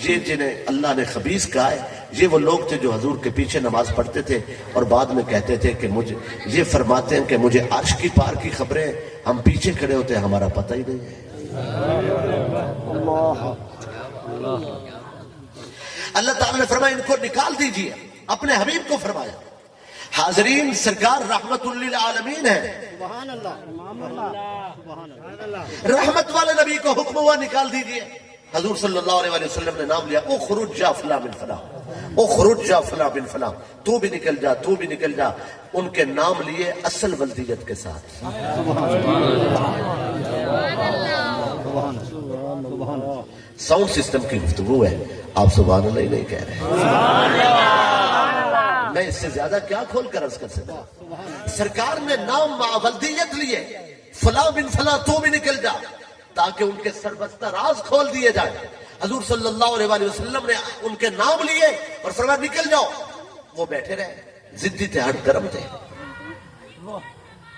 یہ جنہیں اللہ نے خبیث کہا ہے یہ وہ لوگ تھے جو حضور کے پیچھے نماز پڑھتے تھے اور بعد میں کہتے تھے کہ مجھے, یہ فرماتے ہیں کہ مجھے عرش کی پار کی خبریں, ہم پیچھے کھڑے ہوتے ہیں, ہمارا پتہ ہی نہیں ہے. اللہ تعالیٰ نے فرمایا ان کو نکال دیجئے, اپنے حبیب کو فرمایا. حاضرین, سرکار رحمت للعالمین ہے, سبحان اللہ. سبحان اللہ. رحمت والے نبی کو حکم ہوا نکال دیجئے. حضور صلی اللہ علیہ وسلم نے نام لیا, اخرج جا فلاں بن فلاں, اخرج جا فلاں بن فلاں, تو بھی نکل جا, تو بھی نکل جا. ان کے نام لیے اصل ولدیت کے ساتھ. ساؤنڈ سسٹم کی گفتگو ہے, آپ سبحان اللہ ہی نہیں کہہ رہے. میں اس سے زیادہ کیا کھول کر عرض کر سکتا. سرکار نے نام ولدیت لیے, فلاں بن فلاں, تو بھی نکل جا, تاکہ ان کے سربستہ راز کھول دیے جائیں. حضور صلی اللہ علیہ وآلہ وسلم نے ان کے نام لیے اور فرمایا نکل جاؤ. وہ بیٹھے رہے, ضدی تھے, ہٹ گرم تھے,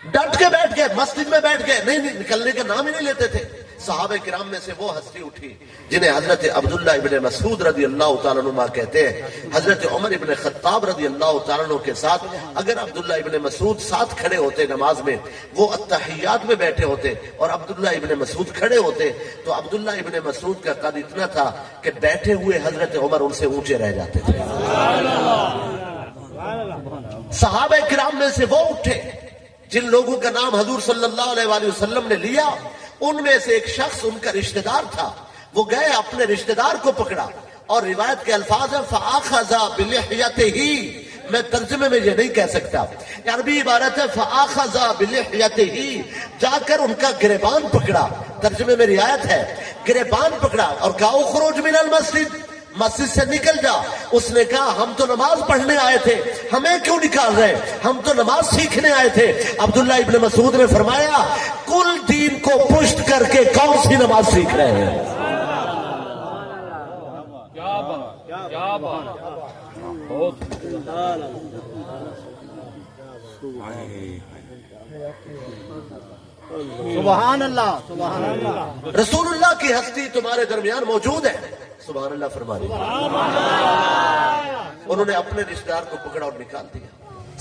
ڈٹ کے بیٹھ گئے, مسجد میں بیٹھ گئے, نہیں نکلنے کا نام ہی نہیں لیتے تھے. صحابہ کرام میں سے وہ ہستی اٹھی جنہیں حضرت عبداللہ ابن مسعود رضی اللہ تعالیٰ عنہ کہتے ہیں. حضرت عمر ابن خطاب رضی اللہ تعالیٰ عنہ کے ساتھ اگر عبداللہ ابن مسعود ساتھ کھڑے ہوتے نماز میں, وہ التحیات میں بیٹھے ہوتے اور عبداللہ ابن مسعود کھڑے ہوتے, تو عبداللہ ابن مسعود کا قد اتنا تھا کہ بیٹھے ہوئے حضرت عمر ان سے اونچے رہ جاتے تھے. صحابہ کرام میں سے وہ اٹھے جن لوگوں کا نام حضور صلی اللہ علیہ وآلہ وسلم نے لیا. ان میں سے ایک شخص ان کا رشتہ دار تھا, وہ گئے اپنے رشتہ دار کو پکڑا, اور روایت کے الفاظ ہیں فَآخَذَ بِلِحْيَتِهِ. میں ترجمے میں یہ نہیں کہہ سکتا, عربی عبارت ہے فَآخَذَ بِلِحْيَتِهِ, جا کر ان کا گریبان پکڑا. ترجمے میں رعایت ہے گریبان پکڑا اور کہا اخرج من المسجد, مسجد سے نکل جا. اس نے کہا ہم تو نماز پڑھنے آئے تھے, ہمیں کیوں نکال رہے, ہم تو نماز سیکھنے آئے تھے. عبداللہ ابن مسعود نے فرمایا کل دین کو پشت کر کے کون سی نماز سیکھ رہے ہیں. سبحان اللہ. سبحان اللہ. رسول اللہ کی ہستی تمہارے درمیان موجود ہے, سبحان اللہ فرما رہی. انہوں نے اپنے رشتہ دار کو پکڑا اور نکال دیا.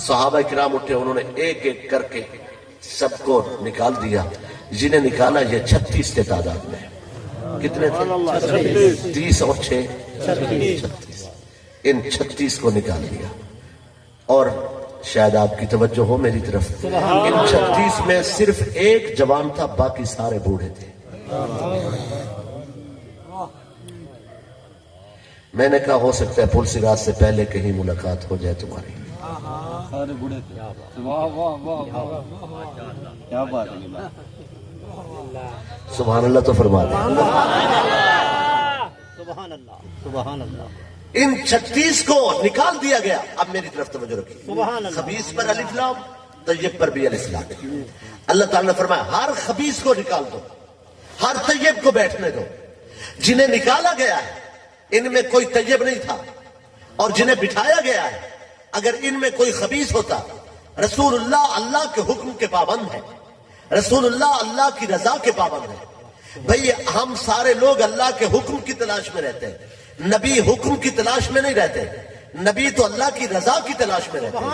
صحابہ کرام اٹھے, انہوں نے ایک ایک کر کے سب کو نکال دیا. جنہیں نکالا یہ 36 تھے تعداد میں. کتنے تھے؟ 30 اور 6 36. ان 36 کو نکال دیا. اور شاید آپ کی توجہ ہو میری طرف, ان 36 میں صرف ایک جوان تھا, باقی سارے بوڑھے تھے. میں نے کہا ہو سکتا ہے پلسی رات سے پہلے کہیں ملاقات ہو جائے تمہاری. سارے بوڑھے تھے. واہ واہ واہ کیا بات ہے. سبحان اللہ تو فرما دیں. سبحان اللہ سبحان اللہ. ان 36 کو نکال دیا گیا. اب میری طرف توجہ رکھیے. سبحان اللہ. خبیث پر الف لام, طیب پر بھی الف لام. اللہ تعالیٰ نے فرمایا ہر خبیث کو نکال دو, ہر طیب کو بیٹھنے دو. جنہیں نکالا گیا ہے ان میں کوئی طیب نہیں تھا, اور جنہیں بٹھایا گیا ہے اگر ان میں کوئی خبیث ہوتا. رسول اللہ اللہ کے حکم کے پابند ہے, رسول اللہ اللہ کی رضا کے پابند ہے. بھئی ہم سارے لوگ اللہ کے حکم کی تلاش میں رہتے ہیں, نبی حکم کی تلاش میں نہیں رہتے. نبی تو اللہ کی رضا کی تلاش میں رہتے ہیں.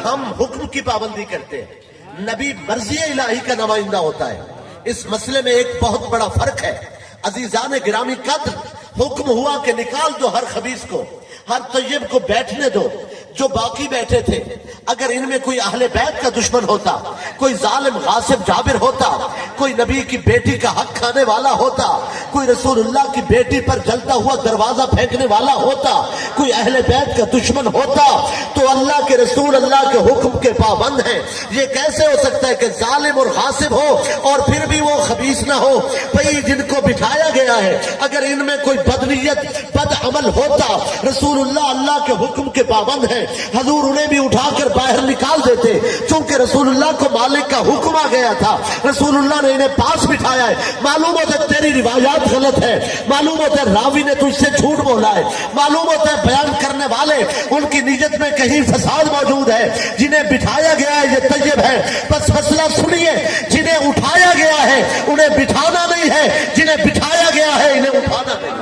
ہم حکم کی پابندی کرتے ہیں, نبی مرضی الہی کا نمائندہ ہوتا ہے. اس مسئلے میں ایک بہت بڑا فرق ہے. عزیزان گرامی قدر, حکم ہوا کہ نکال دو ہر خبیث کو, ہر طیب کو بیٹھنے دو. جو باقی بیٹھے تھے اگر ان میں کوئی اہل بیت کا دشمن ہوتا, کوئی ظالم غاصب جابر ہوتا, کوئی نبی کی بیٹی کا حق کھانے والا ہوتا, کوئی رسول اللہ کی بیٹی پر جلتا ہوا دروازہ پھینکنے والا ہوتا, کوئی اہل بیت کا دشمن ہوتا, تو اللہ کے رسول اللہ کے حکم کے پابند ہیں. یہ کیسے ہو سکتا ہے کہ ظالم اور غاصب ہو اور پھر بھی وہ خبیث نہ ہو؟ بھئی جن کو بٹھایا گیا ہے اگر ان میں کوئی بدنیت بد عمل ہوتا, رسول اللہ اللہ کے حکم کے پابند ہیں, حضور انہیں بھی اٹھا کر باہر نکال دیتے. چونکہ رسول اللہ کو مالک کا حکم آ گیا تھا, رسول اللہ نے انہیں پاس بٹھایا ہے. معلوم ہوتا ہے تیری روایات غلط ہے, معلوم ہوتا ہے راوی نے تجھ سے جھوٹ بولا ہے, معلوم ہوتا ہے بیان کرنے والے ان کی نیت میں کہیں فساد موجود ہے. جنہیں بٹھایا گیا ہے یہ طیب ہے. بس مسئلہ سنیے, جنہیں اٹھایا گیا ہے انہیں بٹھانا نہیں ہے, جنہیں بٹھایا گیا ہے انہیں اٹھانا نہیں.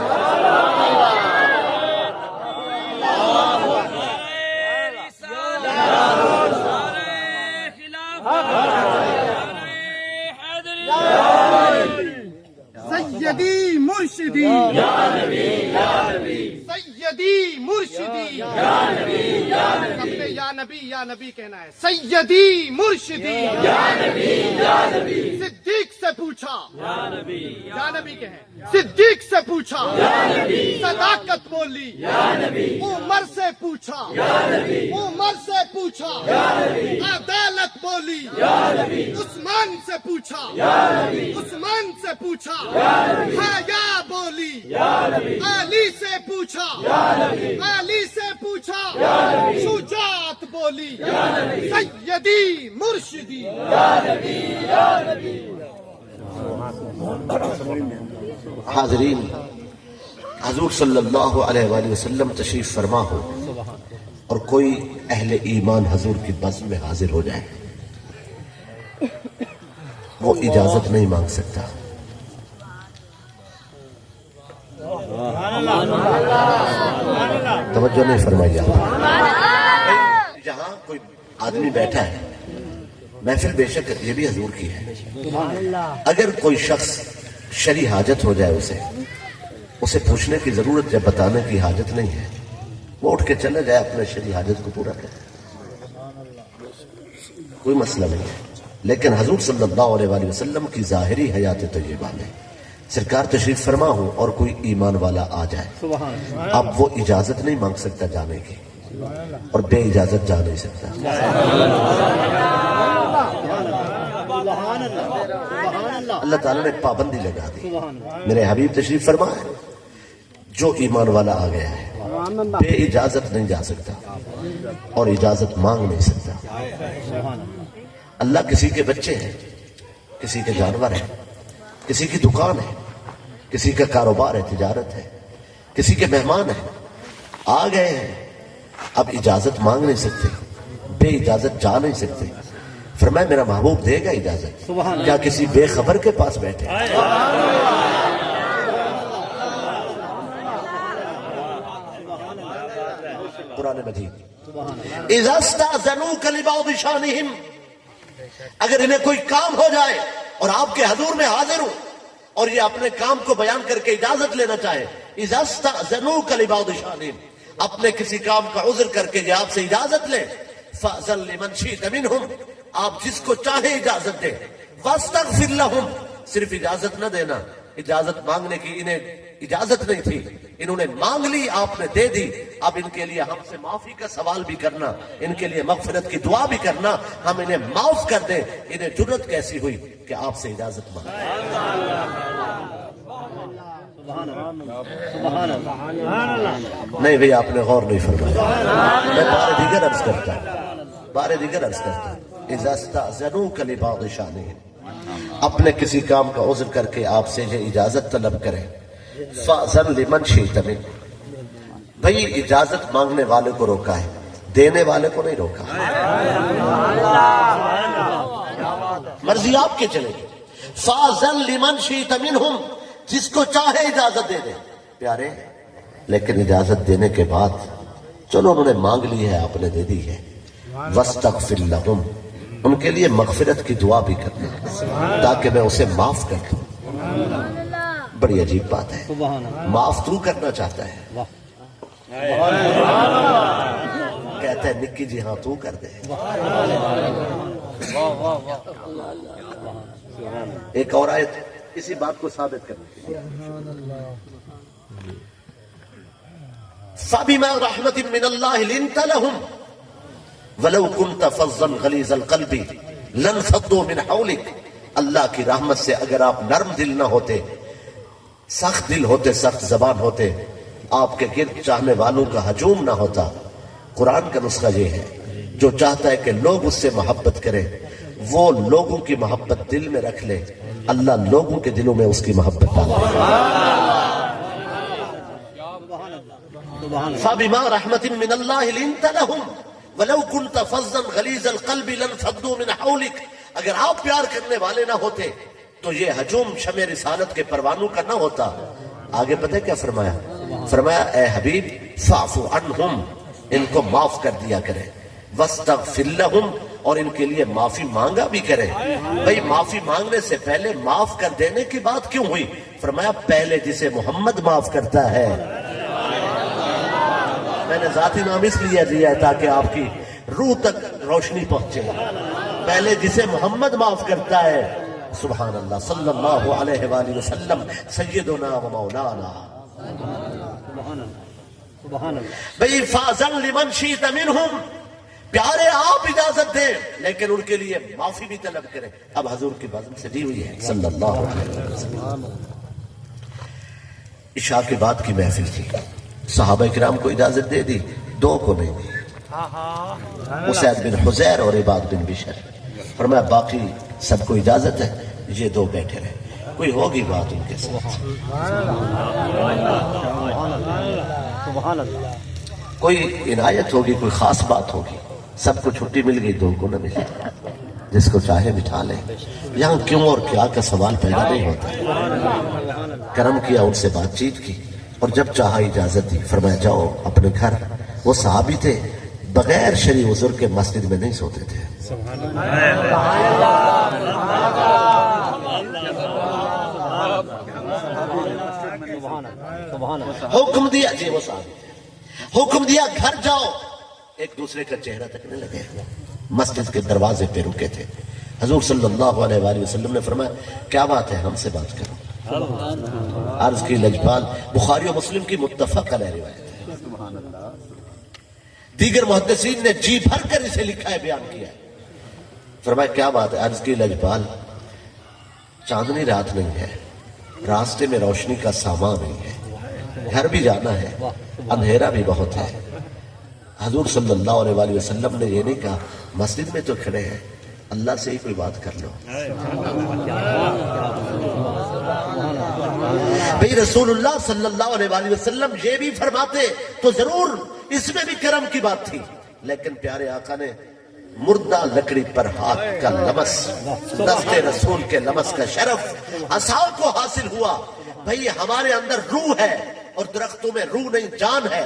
سیدی مرشدی یا نبی یا نبی, سیدی مرشدی یا نبی یا نبی. سب نے یا نبی یا نبی کہنا ہے. سیدی مرشدی یا نبی یا نبی. صدیق سے پوچھا یا نبی یا نبی کہیں. صدیق سے پوچھا یا نبی. صداقت بولی یا نبی. عمر سے پوچھا یا نبی. عمر سے پوچھا یا نبی. عدالت بولی یا نبی. عثمان سے پوچھا یا نبی. عثمان سے پوچھا یا نبی. حیا بولی یا نبی. علی سے پوچھا یا نبی. علی سے پوچھا یا نبی. شجاعت بولی یا نبی. سیدی مرشدی یا نبی یا نبی. حاضرین, حضور صلی اللہ علیہ وآلہ وسلم تشریف فرما ہو اور کوئی اہل ایمان حضور کی بزم میں حاضر ہو جائے, وہ اجازت نہیں مانگ سکتا. توجہ نہیں فرمائی آپ. یہاں کوئی آدمی بیٹھا ہے, محفل بے شک یہ بھی حضور کی ہے. اگر کوئی شخص شرعی حاجت ہو جائے اسے پوچھنے کی ضرورت ہے, بتانے کی حاجت نہیں ہے. وہ اٹھ کے چلے جائے, اپنے شرعی حاجت کو پورا کرے, کوئی مسئلہ نہیں ہے. لیکن حضور صلی اللہ علیہ وآلہ وسلم کی ظاہری حیات طیبہ میں سرکار تشریف فرما ہو اور کوئی ایمان والا آ جائے, اب وہ اجازت نہیں مانگ سکتا جانے کی, اور بے اجازت جا نہیں سکتا. اللہ تعالیٰ نے پابندی لگا دی. میرے حبیب تشریف فرما ہے, جو ایمان والا آ گیا ہے بے اجازت نہیں جا سکتا اور اجازت مانگ نہیں سکتا. اللہ کسی کے بچے ہیں, کسی کے جانور ہیں, کسی کی دکان ہے, کسی کا کاروبار ہے, تجارت ہے, کسی کے مہمان ہیں, آ گئے ہیں, اب اجازت مانگ نہیں سکتے, بے اجازت جا نہیں سکتے. فرمایا میرا محبوب دے گا اجازت, کیا کسی بے خبر کے پاس بیٹھے. قرآن مجید اذا استأذنوک لبعض شانہم، اگر انہیں کوئی کام ہو جائے اور آپ کے حضور میں حاضر ہوں اور یہ اپنے کام کو بیان کر کے اجازت لینا چاہے، اذا استأذنوک لبعض شانہم، اپنے کسی کام کا عذر کر کے یہ آپ سے اجازت لیں، فأذن لمن شئت منہم، آپ جس کو چاہے اجازت دیں، واستغفر لہم، صرف اجازت نہ دینا، اجازت مانگنے کی انہیں اجازت نہیں تھی، انہوں نے مانگ لی، آپ نے دے دی، اب ان کے لیے ہم سے معافی کا سوال بھی کرنا، ان کے لیے مغفرت کی دعا بھی کرنا، ہم انہیں معاف کر دیں، انہیں جرت کیسی ہوئی کہ آپ سے اجازت مانگیں۔ نہیں بھئی آپ نے غور نہیں فرمایا، میں بارے دیگر عرض کرتا ہوں، اذا استأذنوک لبعض شانہم، اپنے کسی کام کا عذر کر کے آپ سے یہ اجازت طلب کریں، فأذن لمن شئت منہم، بھئی اجازت مانگنے والے کو روکا ہے، دینے والے کو نہیں روکا، مرضی آپ کے چلے گی، فأذن لمن شئت منہم، جس کو چاہے اجازت دے دے، پیارے لیکن اجازت دینے کے بعد چلو انہوں نے مانگ لی ہے، آپ نے دے دی ہے، واستغفر لہم، ان کے لیے مغفرت کی دعا بھی کرنا تاکہ میں اسے معاف کر دوں۔ بڑی عجیب بات ہے، معاف تو کرنا چاہتا ہے، کہتا ہے نکی جی ہاں تو کر دے۔ ایک اور آیت اسی بات کو ثابت کرنے کے لیے، فَبِمَا رَحْمَةٍ مِّنَ اللَّهِ لِنْتَ لَهُمْ وَلَوْ كُنْتَ فَظًّا غَلِيظَ الْقَلْبِ لَانفَضُّوا مِنْ حَوْلِكَ، اللہ کی رحمت سے اگر آپ نرم دل نہ ہوتے، سخت دل ہوتے، سخت زبان ہوتے، آپ کے گرد چاہنے والوں کا ہجوم نہ ہوتا۔ قرآن کا نسخہ یہ ہے، جو چاہتا ہے کہ لوگ اس سے محبت کریں وہ لوگوں کی محبت دل میں رکھ لے، اللہ لوگوں کے دلوں میں اس کی محبت ڈالے۔ فَبِمَا رَحْمَةٍ مِّنَ اللَّهِ لِنْتَ لَهُمْ وَلَوْ كُنْتَ فَظًّا غَلِيظَ الْقَلْبِ لَانفَضُّوا مِنْ حَوْلِكَ، اگر آپ پیار کرنے والے نہ ہوتے تو یہ ہجوم شمع رسالت کے پروانوں کا نہ ہوتا۔ آگے پتہ کیا فرمایا؟ فرمایا اے حبیب فاعف عنہم، ان کو معاف کر دیا کرے، واستغفر لہم، اور ان کے لیے معافی مانگا بھی کرے۔ بھئی معافی مانگنے سے پہلے معاف کر دینے کی بات کیوں ہوئی؟ فرمایا پہلے جسے محمد معاف کرتا ہے، میں نے ذاتی نام اس لیے دیا ہے تاکہ آپ کی روح تک روشنی پہنچے، پہلے جسے محمد معاف کرتا ہے، سبحان اللہ، صلی اللہ علیہ وآلہ وسلم سیدنا و مولانا۔ بھئی فَأَذَن لِمَنْ شِئْتَ مِنْهُمْ، پیارے آپ اجازت دیں لیکن ان کے لیے معافی بھی طلب کریں۔ اب حضور کی بزم سے دی ہوئی ہے صلی اللہ علیہ وسلم۔ عشاء کے بعد کی محفل تھی، صحابہ کرام کو اجازت دے دی، دو کو نہیں دی، اسید بن حزیر اور عباد بن بشر، فرمایا باقی سب کو اجازت ہے، یہ دو بیٹھے رہے، کوئی ہوگی بات ان کے ساتھ، کوئی عنایت ہوگی، کوئی خاص بات ہوگی، سب کو چھٹی مل گئی، دو کو نہ ملی، جس کو چاہے بٹھا لے، یہاں کیوں اور کیا کا سوال پیدا نہیں ہوتا۔ کرم کیا، ان سے بات چیت کی اور جب چاہا اجازت دی، فرمایا جاؤ اپنے گھر۔ وہ صحابی تھے، بغیر شرعی عذر کے مسجد میں نہیں سوتے تھے، حکم دیا جی، وہ صحابی حکم دیا گھر جاؤ، ایک دوسرے کا چہرہ تکنے لگے، مسجد کے دروازے پہ رکے تھے۔ حضور صلی اللہ علیہ وآلہ وسلم نے فرمایا کیا بات ہے، ہم سے بات کرو۔ عرض کی لجپال، بخاری و مسلم کی متفق علیہ روایت ہے، دیگر محدثین نے جی بھر کر اسے لکھا ہے، بیان کیا ہے۔ فرمایا کیا بات ہے؟ عرض کی لجپال، چاندنی رات نہیں ہے، راستے میں روشنی کا سامان نہیں ہے، گھر بھی جانا ہے، اندھیرا بھی بہت ہے۔ حضور صلی اللہ علیہ وآلہ وسلم نے یہ نہیں کہا مسجد میں تو کھڑے ہیں، اللہ سے ہی کوئی بات کر لو۔ بھئی رسول اللہ صلی اللہ علیہ وآلہ وسلم یہ بھی فرماتے تو ضرور اس میں بھی کرم کی بات تھی، لیکن پیارے آقا نے مردہ لکڑی پر ہاتھ کا لمس، دست رسول کے لمس کا شرف اصحاب کو حاصل ہوا۔ بھئی ہمارے اندر روح ہے اور درختوں میں روح نہیں جان ہے،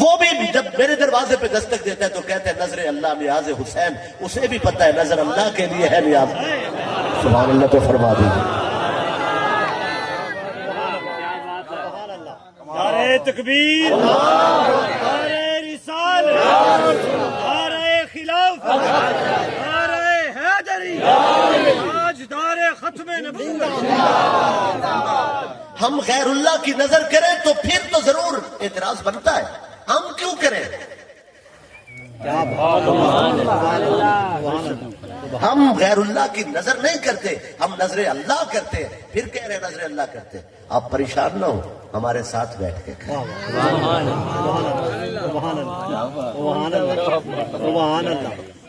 وہ بھی جب میرے دروازے پہ دستک دیتا ہے تو کہتے ہیں نظر اللہ نیاز حسین. اسے بھی پتہ ہے نظر اللہ کے لیے ہے نیاز. سبحان اللہ تو فرما دیجیے. نعرہ تکبیر، نعرہ رسالت، نعرہ خلافت، نعرہ حیدری، تاجدار ختم نبوت. ہم غیر اللہ کی نظر کریں تو پھر تو ضرور اعتراض بنتا ہے. ہم کیوں کریں؟ ہم غیر اللہ کی نظر نہیں کرتے، ہم نظر اللہ کرتے ہیں. پھر کہہ رہے ہیں نظر اللہ کرتے ہیں. آپ پریشان نہ ہو، ہمارے ساتھ بیٹھ کے کھائیں.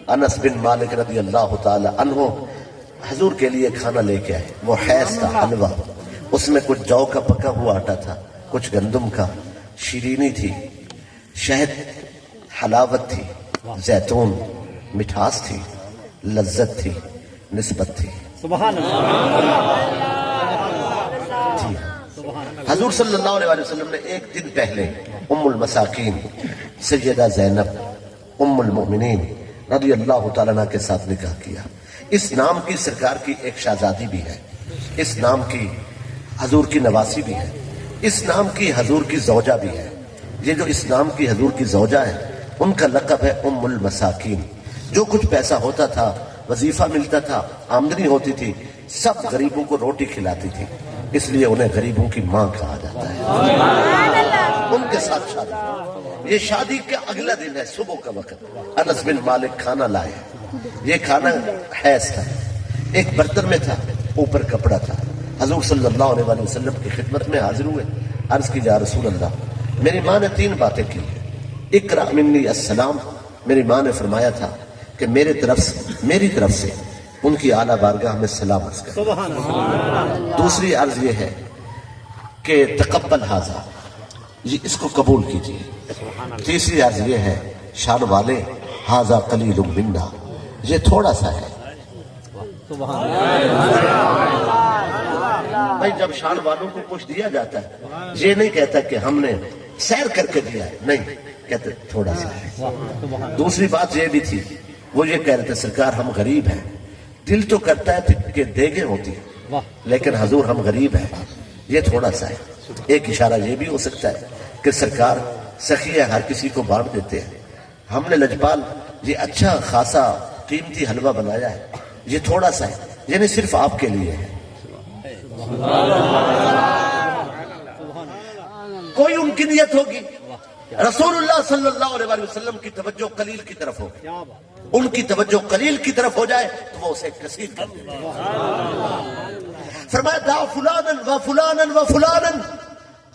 انس بن مالک رضی اللہ تعالی عنہ حضور کے لیے کھانا لے کے آئے. وہ حیض کا حلوہ، اس میں کچھ جو کا پکا ہوا آٹا تھا، کچھ گندم کا، شیرینی تھی، شہد، حلاوت تھی، زیتون، مٹھاس تھی، لذت تھی، نسبت تھی. سبحان اللہ. تھی. حضور صلی اللہ علیہ وسلم نے ایک دن پہلے ام المساکین سیدہ زینب ام المؤمنین رضی اللہ تعالیٰ عنہ کے ساتھ نکاح کیا. اس نام کی سرکار کی ایک شہزادی بھی ہے، اس نام کی حضور کی نواسی بھی ہے، اس نام کی حضور کی زوجہ بھی ہے. یہ جو اس نام کی حضور کی زوجہ ہے ان کا لقب ہے ام المساکین. جو کچھ پیسہ ہوتا تھا، وظیفہ ملتا تھا، آمدنی ہوتی تھی، سب غریبوں کو روٹی کھلاتی تھی، اس لیے انہیں غریبوں کی ماں کہا جاتا ہے. ان کے ساتھ شادی. یہ شادی کا اگلا دن ہے، صبح کا وقت. انس بن مالک کھانا لائے. یہ کھانا حیض تھا، ایک برتن میں تھا، اوپر کپڑا تھا. حضور صلی اللہ علیہ وسلم کی خدمت میں حاضر ہوئے. عرض کی یا رسول اللہ، میری ماں نے 3 باتیں کی. اقرأ منی السلام، میری ماں نے فرمایا تھا کہ میری طرف سے ان کی اعلیٰ بارگاہ میں سلام عرض کر. دوسری عرض یہ ہے کہ تقبل ھذا، یہ اس کو قبول کیجیے. تیسری عرض یہ ہے شان والے ھذا قلیل منا، یہ تھوڑا سا ہے. بھائی جب شان والوں کو کچھ دیا جاتا ہے یہ نہیں کہتا کہ ہم نے سیر کر کے دیا ہے، نہیں، کہتے تھوڑا سا ہے. دوسری بات یہ بھی تھی، وہ یہ کہہ رہے تھے سرکار ہم غریب ہیں. دل تو کرتا ہے کہ دیگیں ہوتی ہیں، لیکن حضور ہم غریب ہیں، یہ تھوڑا سا ہے. ایک اشارہ یہ بھی ہو سکتا ہے کہ سرکار سخی ہے، ہر کسی کو بانٹ دیتے ہیں. ہم نے لجپال یہ اچھا خاصا قیمتی حلوہ بنایا ہے، یہ تھوڑا سا ہے، یعنی صرف آپ کے لیے ہے. کوئی ان کی نیت ہوگی. رسول اللہ صلی اللہ علیہ وسلم کی توجہ قلیل کی طرف ہوگی. ان کی توجہ قلیل کی طرف ہو جائے تو وہ اسے کثیر کر دیتے ہیں. فرمایا دعو فلانا و فلانا و فلانا،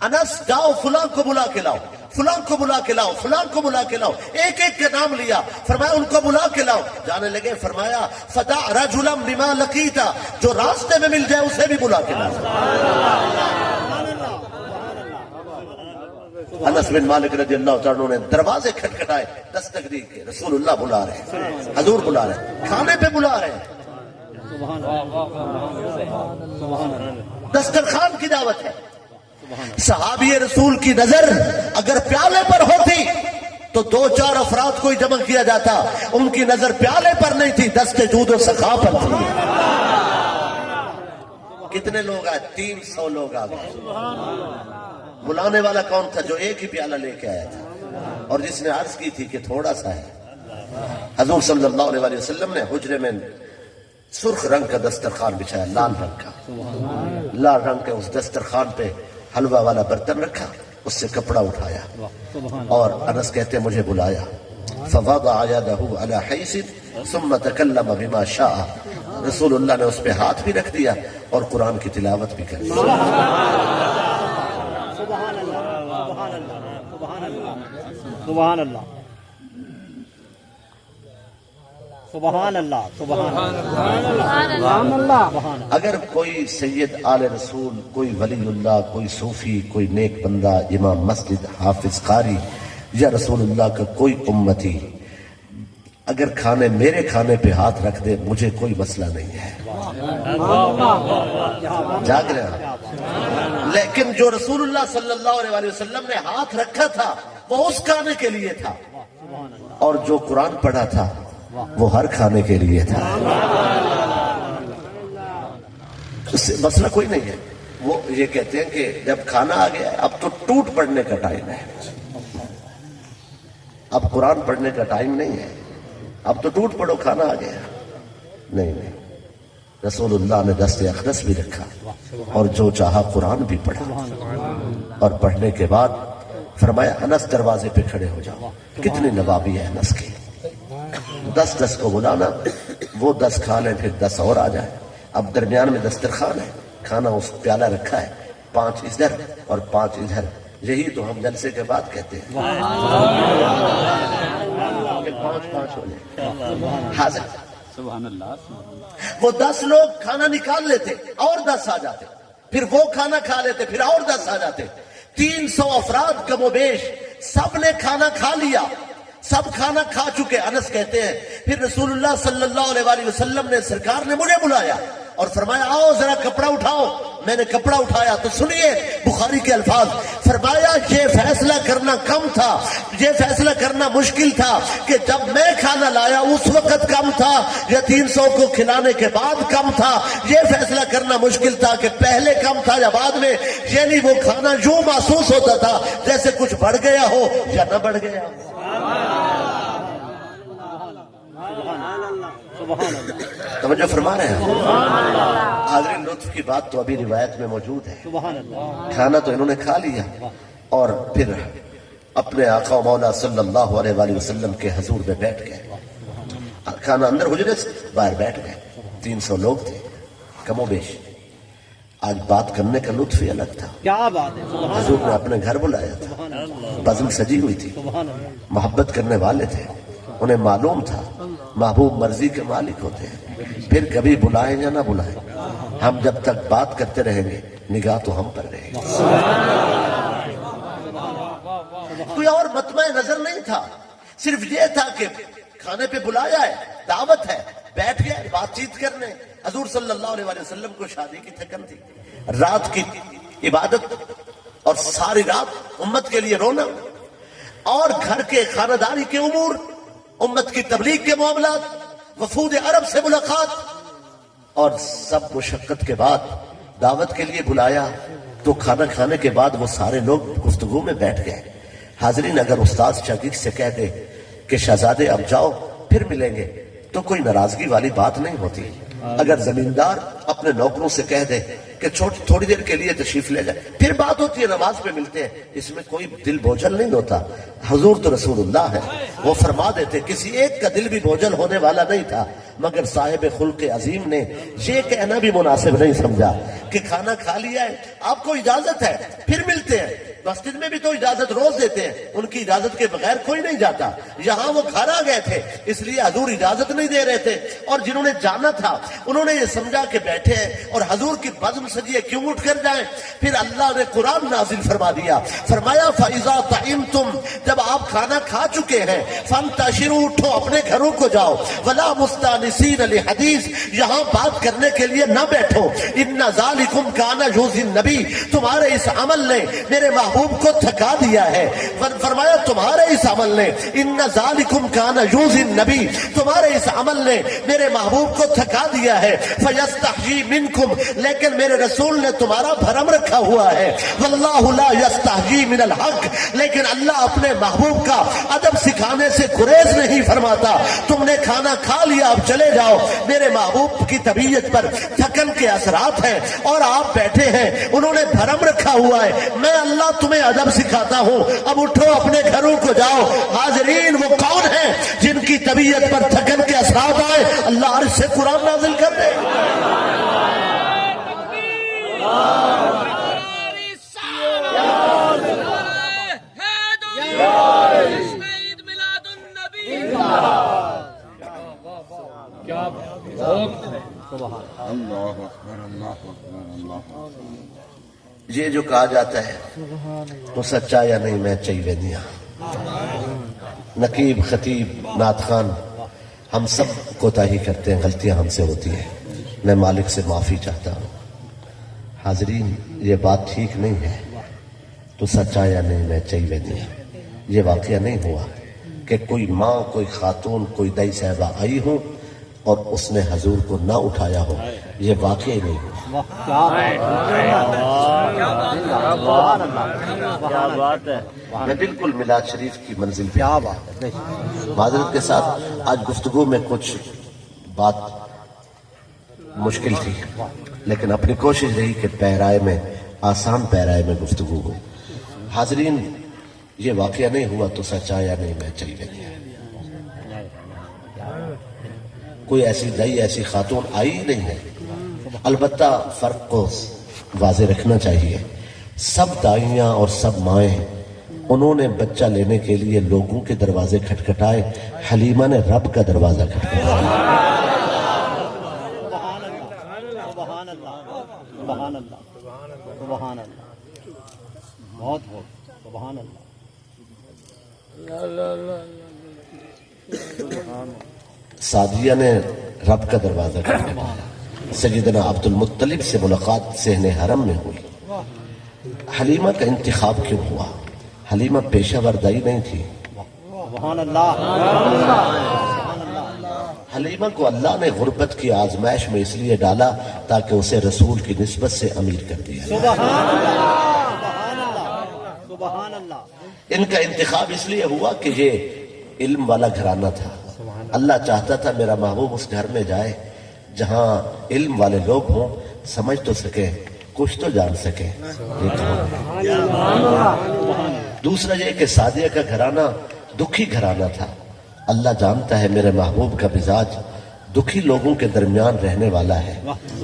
انس جاؤ فلاں کو بلا کے لاؤ، فلاں کو بلا کے لاؤ، فلاں کو بلا کے لاؤ. ایک ایک کا نام لیا. فرمایا ان کو بلا کے لاؤ. جانے لگے. فرمایا فدع رجلا بما لقیت، جو راستے میں مل جائے اسے بھی بلا کے لاؤ. انس بن مالک رضی اللہ تعالیٰ عنہ نے دروازے کھٹکھٹائے، دستک دی کہ رسول اللہ بلا رہے ہیں، حضور بلا رہے ہیں، کھانے پہ بلا رہے ہیں. دسترخوان کی دعوت ہے. صحابی رسول کی نظر اگر پیالے پر ہوتی تو 2-4 افراد کو ہی جمع کیا جاتا. ان کی نظر پیالے پر نہیں تھی، دست جود و سخا پر تھی. کتنے لوگ آئے؟ 300 لوگ آ گئے. بلانے والا کون تھا؟ جو ایک ہی پیالہ لے کے آیا تھا اور جس نے عرض کی تھی کہ تھوڑا سا ہے. حضور صلی اللہ علیہ وسلم نے حجرے میں سرخ رنگ کا دسترخوان بچھایا، لال رنگ کا. لال رنگ کے اس دسترخوان پہ حلوہ والا برتن رکھا، اس سے کپڑا اٹھایا اور انس کہتے ہیں مجھے بلایا. فوضع يده على حيث ثم تكلم بما شاء. رسول اللہ نے اس پہ ہاتھ بھی رکھ دیا اور قرآن کی تلاوت بھی کر دی. سبحان اللہ، سبحان اللہ، سبحان اللہ. اگر کوئی سید آل رسول، کوئی ولی اللہ، کوئی صوفی، کوئی نیک بندہ، امام مسجد، حافظ قاری یا رسول اللہ کا کوئی امتی اگر میرے کھانے پہ ہاتھ رکھ دے مجھے کوئی مسئلہ نہیں ہے. جاگ رہے ہیں. لیکن جو رسول اللہ صلی اللہ علیہ وسلم نے ہاتھ رکھا تھا وہ اس کھانے کے لیے تھا، اور جو قرآن پڑھا تھا وہ ہر کھانے کے لیے تھا۔ اس سے مسئلہ کوئی نہیں ہے۔ وہ یہ کہتے ہیں کہ جب کھانا آ گیا ہے اب تو ٹوٹ پڑنے کا ٹائم ہے، اب قرآن پڑھنے کا ٹائم نہیں ہے، اب تو ٹوٹ پڑو، کھانا آ گیا۔ نہیں نہیں، رسول اللہ نے دست اقدس بھی رکھا اور جو چاہا قرآن بھی پڑھا، اور پڑھنے کے بعد فرمایا انس دروازے پہ کھڑے ہو جاؤ۔ کتنی نوابی ہے انس کی، 10 کو بلانا، وہ 10 کھا لیں پھر 10 اور آ جائے۔ اب درمیان میں دسترخوان ہے، کھانا اس پیالہ رکھا ہے، 5 ادھر اور 5 ادھر، یہی تو ہم جلسے کے بعد کہتے ہیں کہ 5 ہو جائے حاضر۔ وہ 10 لوگ کھانا نکال لیتے اور 10 آ جاتے، پھر وہ کھانا کھا لیتے پھر اور 10 آ جاتے۔ 300 افراد کم و بیش، سب نے کھانا کھا لیا، سب کھانا کھا چکے۔ انس کہتے ہیں پھر رسول اللہ صلی اللہ علیہ وآلہ وسلم نے، سرکار نے مجھے بلایا اور فرمایا آؤ ذرا کپڑا اٹھاؤ۔ میں نے کپڑا اٹھایا تو سنیے بخاری کے الفاظ، فرمایا یہ فیصلہ کرنا کم تھا، یہ فیصلہ کرنا مشکل تھا کہ جب میں کھانا لایا اس وقت کم تھا یا 300 کو کھلانے کے بعد کم تھا۔ یہ فیصلہ کرنا مشکل تھا کہ پہلے کم تھا یا بعد میں، یعنی وہ کھانا یوں محسوس ہوتا تھا جیسے کچھ بڑھ گیا ہو یا نہ بڑھ گیا ہو۔ توجہ فرما رہے ہیں حاضرین، لطف کی بات تو ابھی روایت میں موجود ہے۔ کھانا تو انہوں نے کھا لیا اور پھر اپنے آقا و مولا صلی اللہ علیہ وآلہ وسلم کے حضور میں بیٹھ گئے۔ کھانا اندر حجرے سے باہر بیٹھ گئے، 300 لوگ تھے کم و بیش۔ آج بات کرنے کا لطف ہی الگ تھا۔ کیا بات ہے، حضور نے اپنے گھر بلایا تھا، بزم سجی ہوئی تھی، محبت کرنے والے تھے، انہیں معلوم تھا محبوب مرضی کے مالک ہوتے ہیں، پھر کبھی بلائیں یا نہ بلائیں، ہم جب تک بات کرتے رہیں گے نگاہ تو ہم پر رہے گی۔ کوئی اور مطمع نظر نہیں تھا، صرف یہ تھا کہ کھانے پہ بلایا ہے، دعوت ہے، بیٹھ گئے بات چیت کرنے۔ حضور صلی اللہ علیہ وآلہ وسلم کو شادی کی تھکن تھی، رات کی عبادت اور ساری رات امت کے لیے رونا، اور گھر کے خاندانی کے امور، امت کی تبلیغ کے معاملات، وفود عرب سے ملاقات، اور سب مشقت کے بعد دعوت کے لیے بلایا تو کھانا کھانے کے بعد وہ سارے لوگ گفتگو میں بیٹھ گئے۔ حاضرین، اگر استاد شاگرد سے کہہ دے کہ شہزادے اب جاؤ پھر ملیں گے تو کوئی ناراضگی والی بات نہیں ہوتی۔ اگر زمیندار اپنے نوکروں سے کہہ دے کہ تھوڑی دیر کے لیے تشریف لے جائے پھر بات ہوتی ہے، نماز پہ ملتے ہیں، اس میں کوئی دل بوجھل نہیں ہوتا۔ حضور تو رسول اللہ ہے، وہ فرما دیتے کسی ایک کا دل بھی بوجھل ہونے والا نہیں تھا، مگر صاحب خلق عظیم نے یہ کہنا بھی مناسب نہیں سمجھا کہ کھانا کھا لیا ہے، آپ کو اجازت ہے پھر ملتے ہیں۔ مسجد میں بھی تو اجازت روز دیتے ہیں، ان کی اجازت کے بغیر کوئی نہیں جاتا۔ یہاں وہ گھر آ گئے تھے اس لیے حضور اجازت نہیں دے رہے تھے، اور جنہوں نے جانا تھا انہوں نے یہ سمجھا کہ بیٹھے ہیں اور حضور کی بزم سجیے کیوں اٹھ کر جائیں۔ پھر اللہ نے قرآن نازل فرما دیا، فرمایا فَإِذَا طَعِمْتُمْ، جب آپ کھانا کھا چکے ہیں، فَانْتَشِرُوا، اٹھو اپنے گھروں کو جاؤ، وَلَا مُسْتَانِسِينَ لِحَدِيث، یہاں بات کرنے کے لیے نہ بیٹھو، إِنَّ ذَلِكُمْ كَانَ يُؤْذِي النَّبِيَّ، تمہارے اس عمل نے میرے محبوب کو تھکا دیا ہے۔ فرمایا تمہارے اس عمل نے، إِنَّ ذَلِكُمْ كَانَ يُؤْذِي النَّبِيَّ، تمہارے اس عمل نے میرے محبوب کو تھکا دیا ہے۔ فَيَسْتَحْيِي مِنْكُمْ، لیکن میرے رسول نے تمہارا بھرم رکھا ہوا ہے۔ وَاللَّهُ لَا يَسْتَحْيِي مِنَ الْحَقِّ، لیکن اللہ اپنے محبوب کا ادب سکھانے سے گریز نہیں فرماتا۔ تم نے کھانا کھا لیا اب چلے جاؤ، میرے محبوب کی طبیعت پر تھکن کے اثرات ہیں اور آپ بیٹھے ہیں، انہوں نے بھرم رکھا ہوا ہے، میں اللہ تمہیں ادب سکھاتا ہوں، اب اٹھو اپنے گھروں کو جاؤ۔ حاضرین، وہ کون ہیں جن کی طبیعت پر تھکن کے اثرات آئے؟ اللہ عرش سے قرآن نازل کر دے۔ یہ جو کہا جاتا ہے تو سچا یا نہیں میں چاہیے دیا، نقیب، خطیب، نعت خوان، ہم سب کوتاہی کرتے ہیں، غلطیاں ہم سے ہوتی ہیں، میں مالک سے معافی چاہتا ہوں۔ حاضرین، یہ بات ٹھیک نہیں ہے تو سچا یا نہیں میں چاہیے دیا، یہ واقعہ نہیں ہوا کہ کوئی ماں، کوئی خاتون، کوئی دائی صاحبہ آئی ہوں اور اس نے حضور کو نہ اٹھایا ہو، یہ واقعہ ہی نہیں ہوا۔ میں بالکل میلاد شریف کی منزل پہ آ گیا۔ معذرت کے ساتھ آج گفتگو میں کچھ بات مشکل تھی، لیکن اپنی کوشش رہی کہ پیرائے میں آسان پیرائے میں گفتگو ہو۔ حاضرین، یہ واقعہ نہیں ہوا تو سچا یا نہیں میں چل گیا۔ کوئی ایسی دائی، ایسی خاتون آئی ہی نہیں ہے۔ البتہ فرق کو واضح رکھنا چاہیے، سب دائیاں اور سب مائیں انہوں نے بچہ لینے کے لیے لوگوں کے دروازے کھٹکھٹائے، حلیمہ نے رب کا دروازہ کھٹکھٹایا۔ سبحان اللہ، سبحان اللہ، سبحان اللہ، بہت بہت سبحان اللہ۔ سعدیہ نے رب کا دروازہ کھٹکھٹایا۔ سیدنا عبد المطلب سے ملاقات صحن حرم میں ہوئی۔ حلیمہ کا انتخاب کیوں ہوا؟ حلیمہ پیشہ ور دائی نہیں تھی۔ سبحان اللہ، حلیمہ کو اللہ نے غربت کی آزمائش میں اس لیے ڈالا تاکہ اسے رسول کی نسبت سے امیر کر دیا۔ سبحان اللہ، سبحان اللہ، سبحان اللہ۔ ان کا انتخاب اس لیے ہوا کہ یہ علم والا گھرانہ تھا۔ اللہ چاہتا تھا میرا محبوب اس گھر میں جائے جہاں علم والے لوگ ہوں، سمجھ تو سکیں، کچھ تو جان سکیں۔ دوسرا یہ کہ سعدیہ کا گھرانہ دکھی گھرانہ تھا۔ اللہ جانتا ہے میرے محبوب کا مزاج دکھی لوگوں کے درمیان رہنے والا ہے،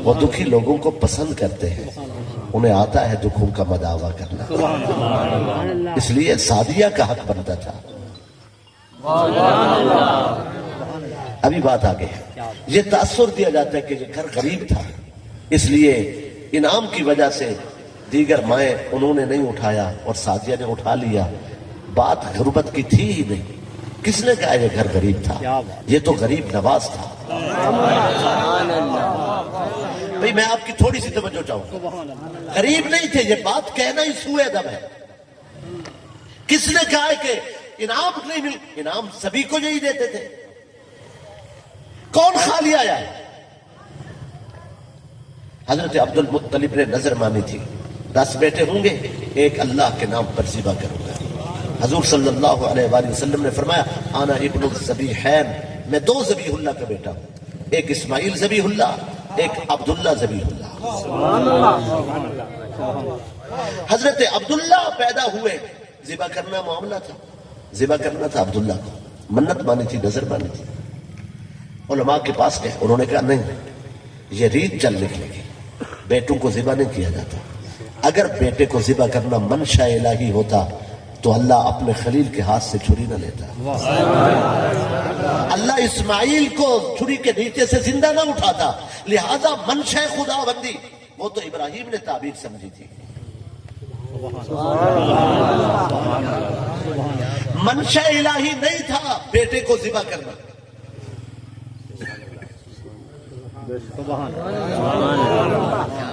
وہ دکھی لوگوں کو پسند کرتے ہیں، انہیں آتا ہے دکھوں کا مداوع کرنا، اس لیے سعدیہ کا حق بنتا تھا۔ ابھی بات آگے ہے۔ یہ تاثر دیا جاتا ہے کہ یہ گھر غریب تھا، اس لیے انعام کی وجہ سے دیگر مائیں انہوں نے نہیں اٹھایا اور سعدیہ نے اٹھا لیا۔ بات غربت کی تھی ہی نہیں۔ کس نے کہا یہ گھر غریب تھا؟ یہ تو غریب نواز تھا۔ بھئی میں آپ کی تھوڑی سی توجہ چاہوں گا، غریب نہیں تھے، یہ بات کہنا ہی سوء ادب ہے۔ کس نے کہا ہے کہ انعام نہیں مل؟ انعام سبھی کو یہی دیتے تھے۔ کون خالی آیا ہے؟ حضرت عبد المطلب نے نظر مانی تھی، 10 بیٹے ہوں گے، ایک اللہ کے نام پر ذبح کروں گا۔ حضور صلی اللہ علیہ وآلہ وسلم نے فرمایا انا ابن الذبیحین، میں 2 ذبیح اللہ کا بیٹا ہوں، ایک اسماعیل ذبیح اللہ، ایک عبداللہ ذبیح اللہ۔ حضرت عبداللہ پیدا ہوئے، ذبح کرنا معاملہ تھا، ذبح کرنا تھا عبداللہ کو، منت مانی تھی، نظر مانی تھی۔ علماء کے پاس گئے، انہوں نے کہا نہیں، یہ ریت چل نکلے گی، بیٹوں کو ذبح نہیں کیا جاتا۔ اگر بیٹے کو ذبح کرنا منشاء الہی ہوتا تو اللہ اپنے خلیل کے ہاتھ سے چھری نہ لیتا۔ اللہ اسماعیل کو چھری کے نیچے سے زندہ نہ اٹھاتا، لہذا منشاء خدا بندی وہ تو ابراہیم نے تعبیر سمجھی تھی۔ منشاء الہی نہیں تھا بیٹے کو ذبح کرنا۔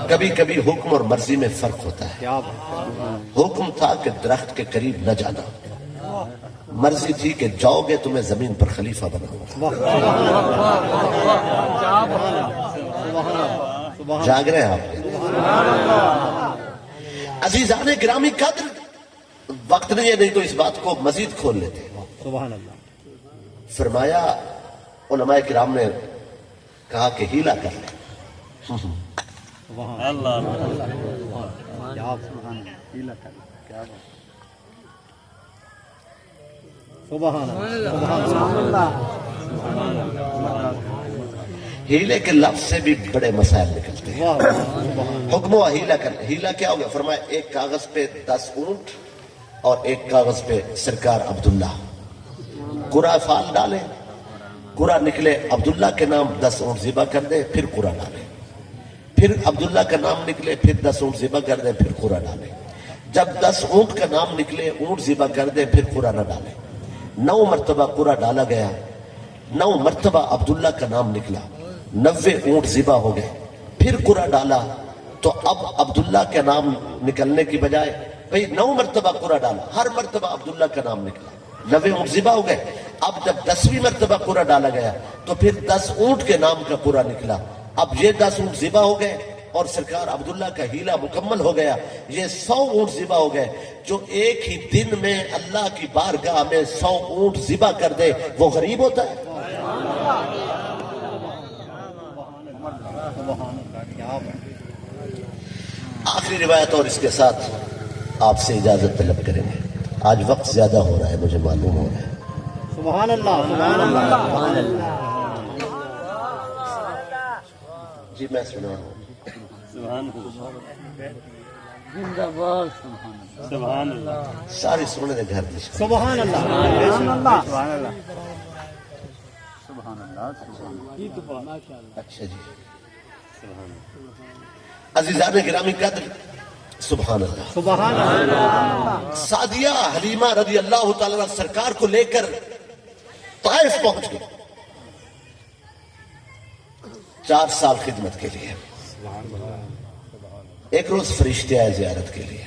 کبھی کبھی حکم اور مرضی میں فرق ہوتا ہے۔ حکم تھا کہ درخت کے قریب نہ جانا، مرضی تھی کہ جاؤ گے تمہیں زمین پر خلیفہ بناؤں گا۔ جاگ رہے ہیں آپ؟ عزیزان گرامی قدر، وقت نہیں ہے، نہیں تو اس بات کو مزید کھول لیتے۔ سبحان اللہ۔ فرمایا علماء کرام نے کہا کہ ہیلا کر لیں۔ ہیلے کے لفظ سے بھی بڑے مسائل نکلتے ہیں۔ حکم و ہیلا کر لیں، ہیلا کیا ہوگا؟ فرمایا ایک کاغذ پہ 10 اونٹ اور ایک کاغذ پہ سرکار عبداللہ، قرآن فال ڈالیں، قرآن نکلے عبداللہ کے نام 10 اونٹ ذبح کر دیں، پھر قرآن ڈالیں، پھر عبداللہ کا نام نکلے، پھر 10 اونٹ ذبح کر دیں، پھر قرآن ڈالیں، جب 10 اونٹ کا نام نکلے، اونٹ ذبح کر دیں، پھر قرآن ڈالیں۔ 9 مرتبہ قرآن ڈالا گیا، 9 مرتبہ عبداللہ کا نام نکلا، 90 اونٹ ذبح ہو گئے، پھر قرآن ڈالا تو اب عبداللہ کا نام نکلنے کی بجائے بھئی 9 مرتبہ قرآن ڈالا، ہر مرتبہ عبداللہ کا نام نکلا، 90 اونٹ ذبح ہو گئے۔ اب جب 10ویں مرتبہ قرآن ڈالا گیا تو پھر 10 اونٹ کے نام کا قرآن نکلا۔ اب یہ 10 اونٹ ذبح ہو گئے اور سرکار عبداللہ کا ہیلہ مکمل ہو گیا، یہ 100 اونٹ ذبح ہو گئے۔ جو ایک ہی دن میں اللہ کی بارگاہ میں 100 اونٹ ذبح کر دے وہ غریب ہوتا ہے؟ آخری روایت اور اس کے ساتھ آپ سے اجازت طلب کریں گے، آج وقت زیادہ ہو رہا ہے، مجھے معلوم ہو رہا ہے۔ سبحان اللہ، سبحان اللہ، سبحان اللہ۔ جی میں سنا ہوں، ساری سونے دے گھر دی سبحان اللہ، اچھا جی، عزیزان گرامی قدر، سبحان اللہ، سبحان اللہ۔ سعدیہ حلیمہ رضی اللہ تعالیٰ عنہ سرکار کو لے کر طائف پہنچ گئے 4 سال خدمت کے لیے۔ ایک روز فرشتے آئے زیارت کے لیے،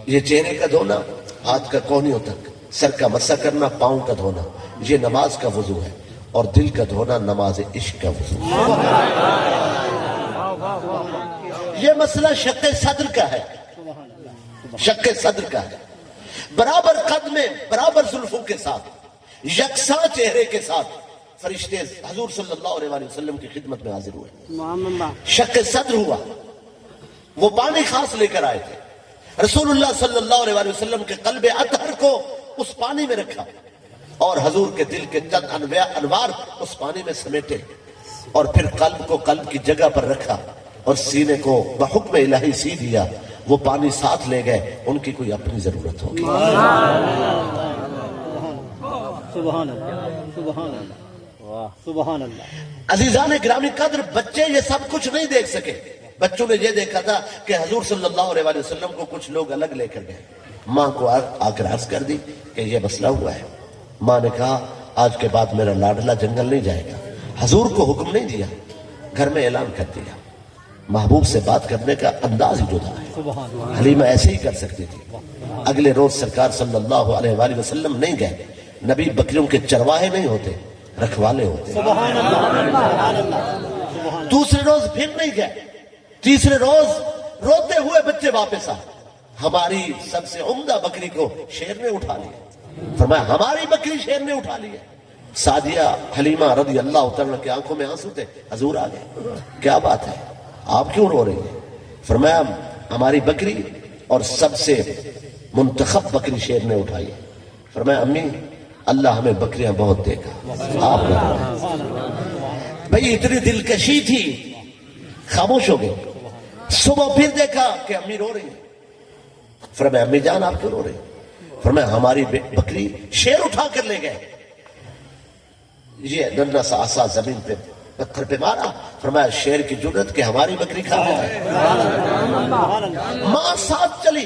یہ چہرے کا دھونا، ہاتھ کا کونیوں تک، سر کا مسح کرنا، پاؤں کا دھونا، یہ نماز کا وضو ہے، اور دل کا دھونا نماز عشق کا وضو ہے۔ یہ مسئلہ شق صدر کا ہے، شق صدر کا ہے، برابر قد میں، برابر زلفوں کے ساتھ، یکساں چہرے کے ساتھ فرشتے حضور صلی اللہ علیہ وسلم کی خدمت میں حاضر ہوئے۔ شق صدر ہوا، وہ پانی خاص لے کر آئے تھے، رسول اللہ صلی اللہ علیہ وسلم کے قلب اطہر کو اس پانی میں رکھا اور حضور کے دل کے چند انوار اس پانی میں سمیٹے، اور پھر قلب کو قلب کی جگہ پر رکھا اور سینے کو بحکم الہی سی دیا۔ وہ پانی ساتھ لے گئے، ان کی کوئی اپنی ضرورت ہوگی۔ سبحان اللہ، سبحان اللہ، سبحان اللہ۔ عزیزان گرامی قدر، بچے یہ سب کچھ نہیں دیکھ سکے۔ بچوں نے یہ دیکھا تھا کہ حضور صلی اللہ علیہ وسلم کو کچھ لوگ الگ لے کر گئے۔ ماں کو آ کر عرض کر دی کہ یہ مسئلہ ہوا ہے۔ ماں نے کہا آج کے بعد میرا لاڈلا جنگل نہیں جائے گا۔ حضور کو حکم نہیں دیا، گھر میں اعلان کر دیا۔ محبوب سے بات کرنے کا انداز ہی جدا ہے، حلیمہ ایسے ہی کر سکتی تھی۔ اگلے روز سرکار صلی اللہ علیہ وآلہ وسلم نہیں گئے۔ نبی بکریوں کے چرواہے نہیں ہوتے، رکھوالے ہوتے۔ دوسرے روز پھر نہیں گئے، تیسرے روز روتے ہوئے بچے واپس آئے۔ ہماری سب سے عمدہ بکری کو شیر نے اٹھا لیا۔ فرمایا ہماری بکری شیر نے اٹھا لیا۔ سعدیہ حلیمہ رضی اللہ تعالیٰ کی آنکھوں میں آنسو تھے۔ حضور آ گئے، کیا بات ہے، آپ کیوں رو رہی ہیں؟ فرمایا ہماری بکری اور سب سے منتخب بکری شیر نے اٹھائی۔ فرمایا امی اللہ ہمیں بکریاں بہت دے گا، آپ بھئی اتنی دلکشی تھی، خاموش ہو گئے۔ صبح پھر دیکھا کہ امی رو رہی ہیں۔ فرمایا امی جان آپ کیوں رو رہی ہیں؟ فرمایا ہماری بکری شیر اٹھا کر لے گئے۔ یہ ننھا سا عصا زمین پہ پتھر پہ مارا۔ فرمایا شیر کی جرت کہ ہماری بکری کھا جائے۔ ماں ساتھ چلی،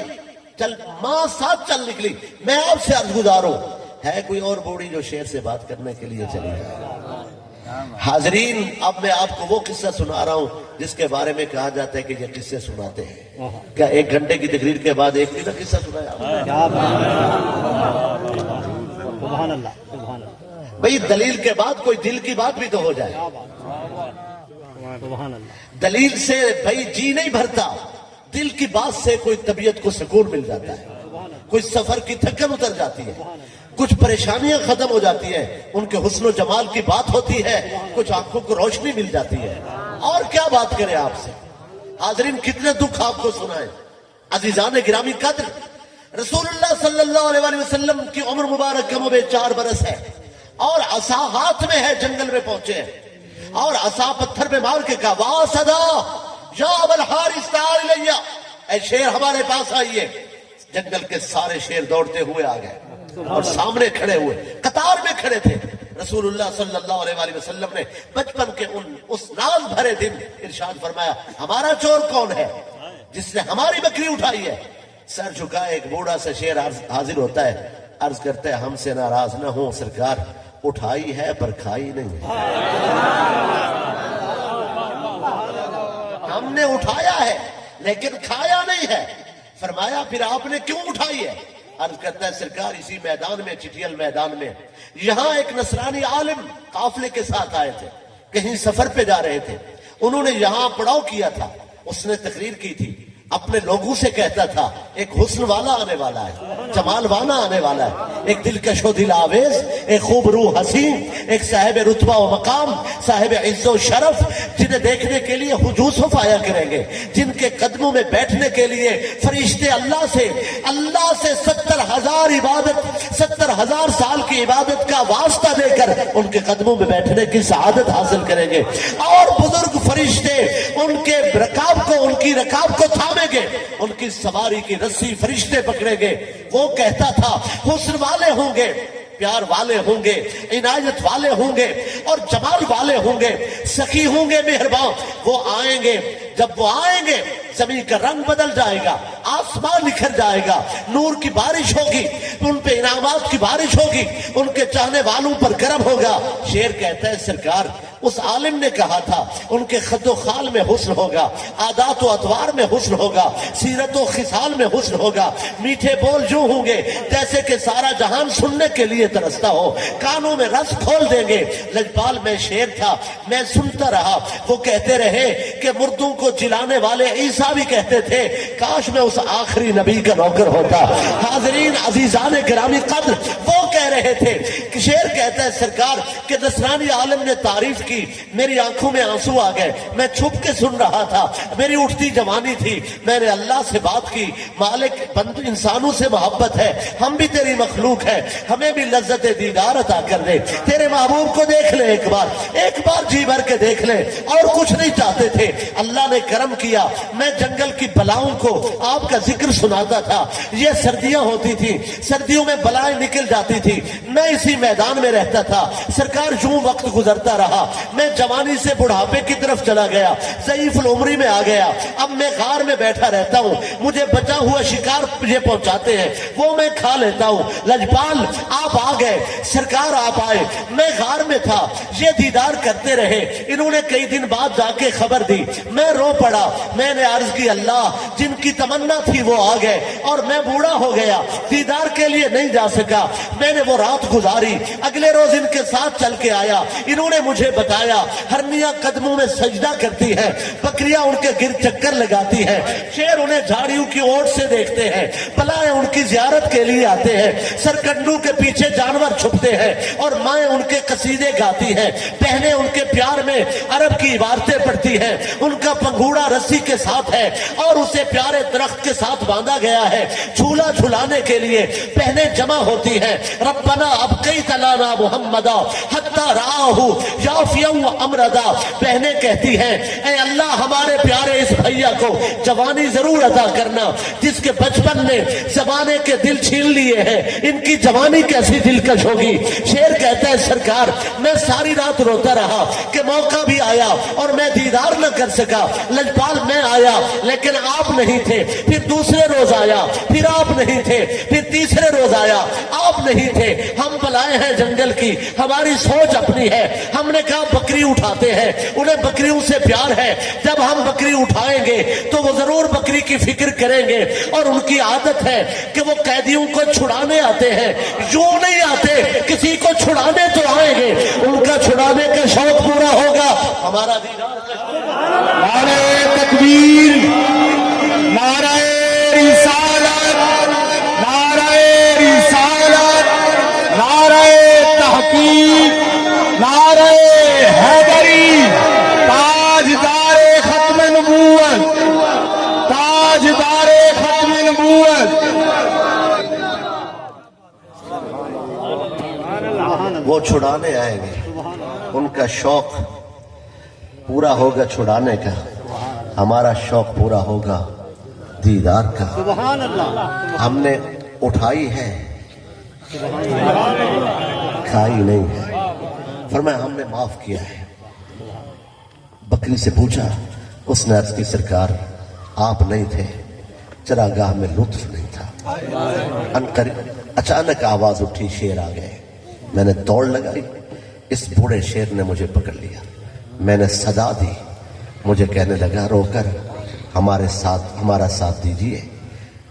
ماں ساتھ چل نکلی۔ میں آپ سے عرض گزار ہوں، ہے کوئی اور بوڑھی جو شیر سے بات کرنے کے لیے چلی جائے؟ حاضرین، اب میں آپ کو وہ قصہ سنا رہا ہوں جس کے بارے میں کہا جاتا ہے کہ یہ قصے سناتے ہیں۔ کیا 1 گھنٹے کی تقریر کے بعد ایک بھی قصہ سنایا؟ سبحان اللہ، سبحان اللہ، بھئی دلیل کے بعد کوئی دل کی بات بھی تو ہو جائے۔ سبحان اللہ۔ دلیل سے بھئی جی نہیں بھرتا، دل کی بات سے کوئی طبیعت کو سکون مل جاتا ہے، کوئی سفر کی تھکن اتر جاتی ہے، کچھ پریشانیاں ختم ہو جاتی ہیں، ان کے حسن و جمال کی بات ہوتی ہے، کچھ آنکھوں کو روشنی مل جاتی ہے۔ اور کیا بات کریں آپ سے؟ حاضرین کتنے دکھ آپ کو سنائیں۔ عزیزان گرامی قدر، رسول اللہ صلی اللہ علیہ وسلم کی عمر مبارک کم و بیش 4 برس ہے، اور عصا ہاتھ میں ہے، جنگل میں پہنچے ہیں، اور عصا پتھر پہ مار کے کہا وا صدا یا ابا الحارث تعال الیہ، اے شیر ہمارے پاس آئیے۔ جنگل کے سارے شیر دوڑتے ہوئے آ گئے اور سامنے کھڑے ہوئے، قطار میں کھڑے تھے۔ رسول اللہ صلی اللہ علیہ وسلم نے بچپن کے اس ناز بھرے دن ارشاد فرمایا ہمارا چور کون ہے جس نے ہماری بکری اٹھائی ہے؟ سر جھکائے ایک بوڑھا سا شیر حاضر ہوتا ہے، عرض کرتا ہے ہم سے ناراض نہ ہوں سرکار، اٹھائی ہے پر کھائی نہیں ہے۔ ہم نے اٹھایا ہے لیکن کھایا نہیں ہے۔ فرمایا پھر آپ نے کیوں اٹھائی ہے؟ عرض کرتا ہے سرکار اسی میدان میں، چٹیل میدان میں، یہاں ایک نصرانی عالم قافلے کے ساتھ آئے تھے، کہیں سفر پہ جا رہے تھے، انہوں نے یہاں پڑاؤ کیا تھا، اس نے تقریر کی تھی، اپنے لوگوں سے کہتا تھا ایک حسن والا آنے والا ہے، جمال والا آنے والا ہے، ایک دلکش و دل آویز، ایک خوب روح حسین، ایک صاحب رتبہ و مقام، صاحب عز و شرف، جنہیں دیکھنے کے لیے حضور یوسف آیا کریں گے، جن کے قدموں میں بیٹھنے کے لیے فرشتے اللہ سے 70,000 عبادت، 70,000 سال کی عبادت کا واسطہ دے کر ان کے قدموں میں بیٹھنے کی سعادت حاصل کریں گے، اور بزرگ فرشتے ان کے رکاب کو، ان کی رکاب کو تھامیں گے، ان کی سواری کی رسی فرشتے پکڑیں گے۔ وہ کہتا تھا حسن والے ہوں گے، پیار والے ہوں گے، عنایت والے ہوں گے، اور جمال والے ہوں گے، سخی ہوں گے، مہربان، وہ آئیں گے، جب وہ آئیں گے زمین کا رنگ بدل جائے گا، آسمان نکھر جائے گا، نور کی بارش ہوگی، ان پہ انعامات کی بارش ہوگی، ان کے چاہنے والوں پر کرم ہوگا۔ شیر کہتا ہے سرکار اس عالم نے کہا تھا ان کے خد و خال میں حسن ہوگا، عادات و اطوار میں حسن ہوگا، سیرت و خصال میں حسن ہوگا، میٹھے بول جو ہوں گے جیسے کہ سارا جہان سننے کے لیے ترستا ہو، کانوں میں رس کھول دیں گے۔ لجپال میں شیر تھا، میں سنتا رہا، وہ کہتے رہے کہ مردوں کو جلانے والے عیسیٰ بھی کہتے تھے کاش میں اس آخری نبی کا نوکر ہوتا۔ حاضرین عزیزان گرامی قدر، وہ کہہ رہے تھے کہ شیر کہتا ہے سرکار کہ نصرانی عالم نے تعریف کی، میری آنکھوں میں آنسو آ گئے، میں چھپ کے سن رہا تھا، میری اٹھتی جوانی تھی، میں نے اللہ سے بات کی، مالک بند انسانوں سے محبت ہے، ہم بھی تیری مخلوق ہے، ہمیں بھی لذت دیدار عطا کر دے، تیرے محبوب کو دیکھ لے، ایک بار جی بھر کے دیکھ لے، اور کچھ نہیں چاہتے تھے۔ اللہ نے کرم کیا، میں جنگل کی بلاؤں کو آپ کا ذکر سناتا تھا، یہ سردیاں ہوتی تھی، سردیوں میں بلائیں نکل جاتی تھی، میں اسی میدان میں رہتا تھا۔ سرکار یوں وقت گزرتا رہا، میں جوانی سے بڑھاپے کی طرف چلا گیا، ضعیف العمری میں آ گیا، اب میں غار میں بیٹھا رہتا ہوں، مجھے بچا ہوا شکار مجھے پہنچاتے ہیں، وہ میں کھا لیتا ہوں۔ لجپال آپ آ گئے، سرکار آپ آئے، میں غار میں تھا، یہ دیدار کرتے رہے، انہوں نے کئی دن بعد جا کے خبر دی، میں رو پڑا، میں نے عرض کی اللہ جن کی تمنا تھی وہ آ گئے اور میں بوڑھا ہو گیا، دیدار کے لیے نہیں جا سکا، میں نے وہ رات گزاری، اگلے روز ان کے ساتھ چل کے آیا، انہوں نے مجھے بتایا ہرنیاں قدموں میں سجدہ کرتی ہے، بکریاں ان کے گر چکر لگاتی ہے، شیر انہیں جھاڑیوں کی اوٹ سے دیکھتے ہیں، بلائیں ان کی زیارت کے لیے آتے ہیں، سرکنڈوں کے پیچھے جانور چھپتے ہیں اور مائیں ان کے قصیدے گاتی ہیں، بہنیں ان کے پیار میں عرب کی عبارتیں پڑھتی ہیں، ان کا پنگوڑا رسی کے ساتھ ہے اور اسے پیارے درخت کے ساتھ باندھا گیا ہے، جھولا جھلانے کے لیے بہنیں جمع ہوتی ہیں۔ ربنا ابقیت لنا محمدا حتی رآہ یافیا امردا، بہنیں کہتی ہیں اے اللہ ہمارے پیارے اس بھیا کو جوانی ضرور عطا کرنا، جس کے بچپن نے زمانے کے دل چھین لیے ہیں، ان کی جوانی کیسی دلکش ہوگی۔ شیر کہتا ہے سرکار میں ساری رات روتا رہا کہ موقع بھی آیا اور میں دیدار نہ کر سکا، لجپال میں آیا لیکن آپ نہیں تھے، پھر دوسرے روز آیا، پھر آپ نہیں تھے، پھر تیسرے روز آیا، آپ نہیں تھے، ہم بلائے ہیں جنگل کی، ہماری سوچ اپنی ہے، ہم نے کہا بکری اٹھاتے ہیں، انہیں بکریوں سے پیار ہے، جب ہم بکری اٹھائیں گے تو وہ ضرور بکری کی فکر کریں گے، اور ان کی عادت ہے کہ وہ قیدیوں کو چھڑانے آتے ہیں، یوں نہیں آتے، کسی کو چھڑانے تو آئیں گے، ان کا چھڑانے کا شوق پورا ہوگا، ہمارا دیدار نعرہ تکبیر، نعرہ رسالت، نعرہ رسالت، نعرہ تحقیق، نعرہ حیدری، تاجدار ختم نبوت، تاجدار ختم نبوت۔ وہ چھڑانے آئیں گے، ان کا شوق پورا ہوگا چھڑانے کا، ہمارا شوق پورا ہوگا دیدار کا۔ سبحان اللہ، ہم نے اٹھائی ہے، کھائی نہیں ہے، فرمایا ہم نے معاف کیا ہے۔ بکری سے پوچھا، اس نے عرض کی سرکار آپ نہیں تھے، چراگاہ میں لطف نہیں تھا، اچانک آواز اٹھی، شیر آ گئے، میں نے دوڑ لگائی، اس بوڑھے شیر نے مجھے پکڑ لیا، میں نے صدا دی، مجھے کہنے لگا رو کر ہمارا ساتھ دیجئے،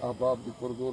ahbab di koridor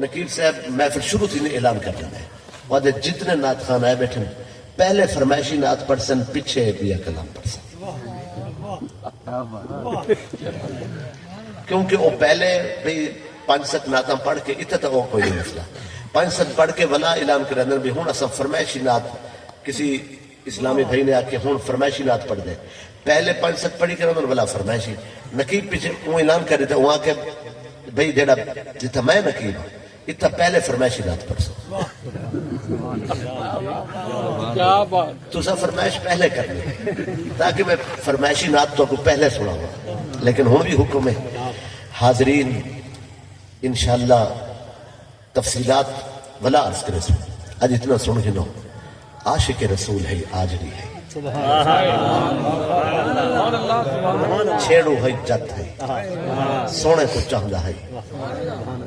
نقیب صاحب محفل شروع تھی نے اعلان کر دینا ہے اور جتنے نعت خان آئے بیٹھے پہلے فرمائشی نعت پڑھ سن پیچھے بیا کلام پڑھ سن کیونکہ وہ پہلے بھی 5-7 نعتاں پڑھ کے اتنا تک وہ کوئی نہیں مسئلہ 5-7 پڑھ کے ولا اعلان کر دیں بھی ہوں اصلا فرمائشی نعت کسی اسلامی بھائی نے آ کے ہوں فرمائشی نعت پڑھ دے پہلے 5-7 پڑھی کر انہوں ولا فرمائشی نقیب پیچھے وہ اعلان کر دیتا وہاں کے بھئی جیڑا جتا میں نقیب ہوں اتنا پہلے فرمائشی نعت پڑھ سکتا تو سا فرمائش پہلے کرنی تاکہ میں فرمائشی نعت تو کو پہلے سنا ہوا لیکن ہوں بھی حکم ہے حاضرین انشاءاللہ تفصیلات ولا عرض کرے سن آج اتنا سن گنو عاشق رسول ہے آجری ہے چھیڑو ہے جت ہے سونے کو چاہدہ ہے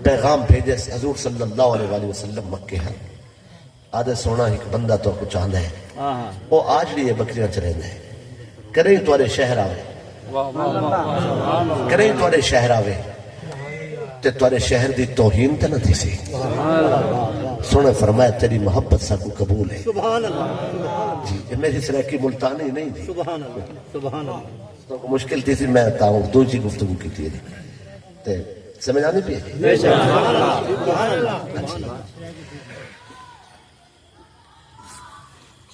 پیغام بھیجے حضور صلی اللہ علیہ وآلہ وسلم مکہ ہے آدھے سونا ایک بندہ تو کو چاہدہ ہے وہ آجری ہے بکریاں چرین ہے کریں توارے شہر آوے کریں توارے شہر آوے تے توارے شہر دی توہین تے نہ تھی سی سونے فرمایا تیری محبت سا کو قبول ہے سبحان اللہ جی میری سرائکی ملتانی نہیں تھی سبحان اللہ سبحان اللہ تو مشکل تھی سی میں تاؤں دو جی گفتگو کی تھی تے سمجھ آنی پی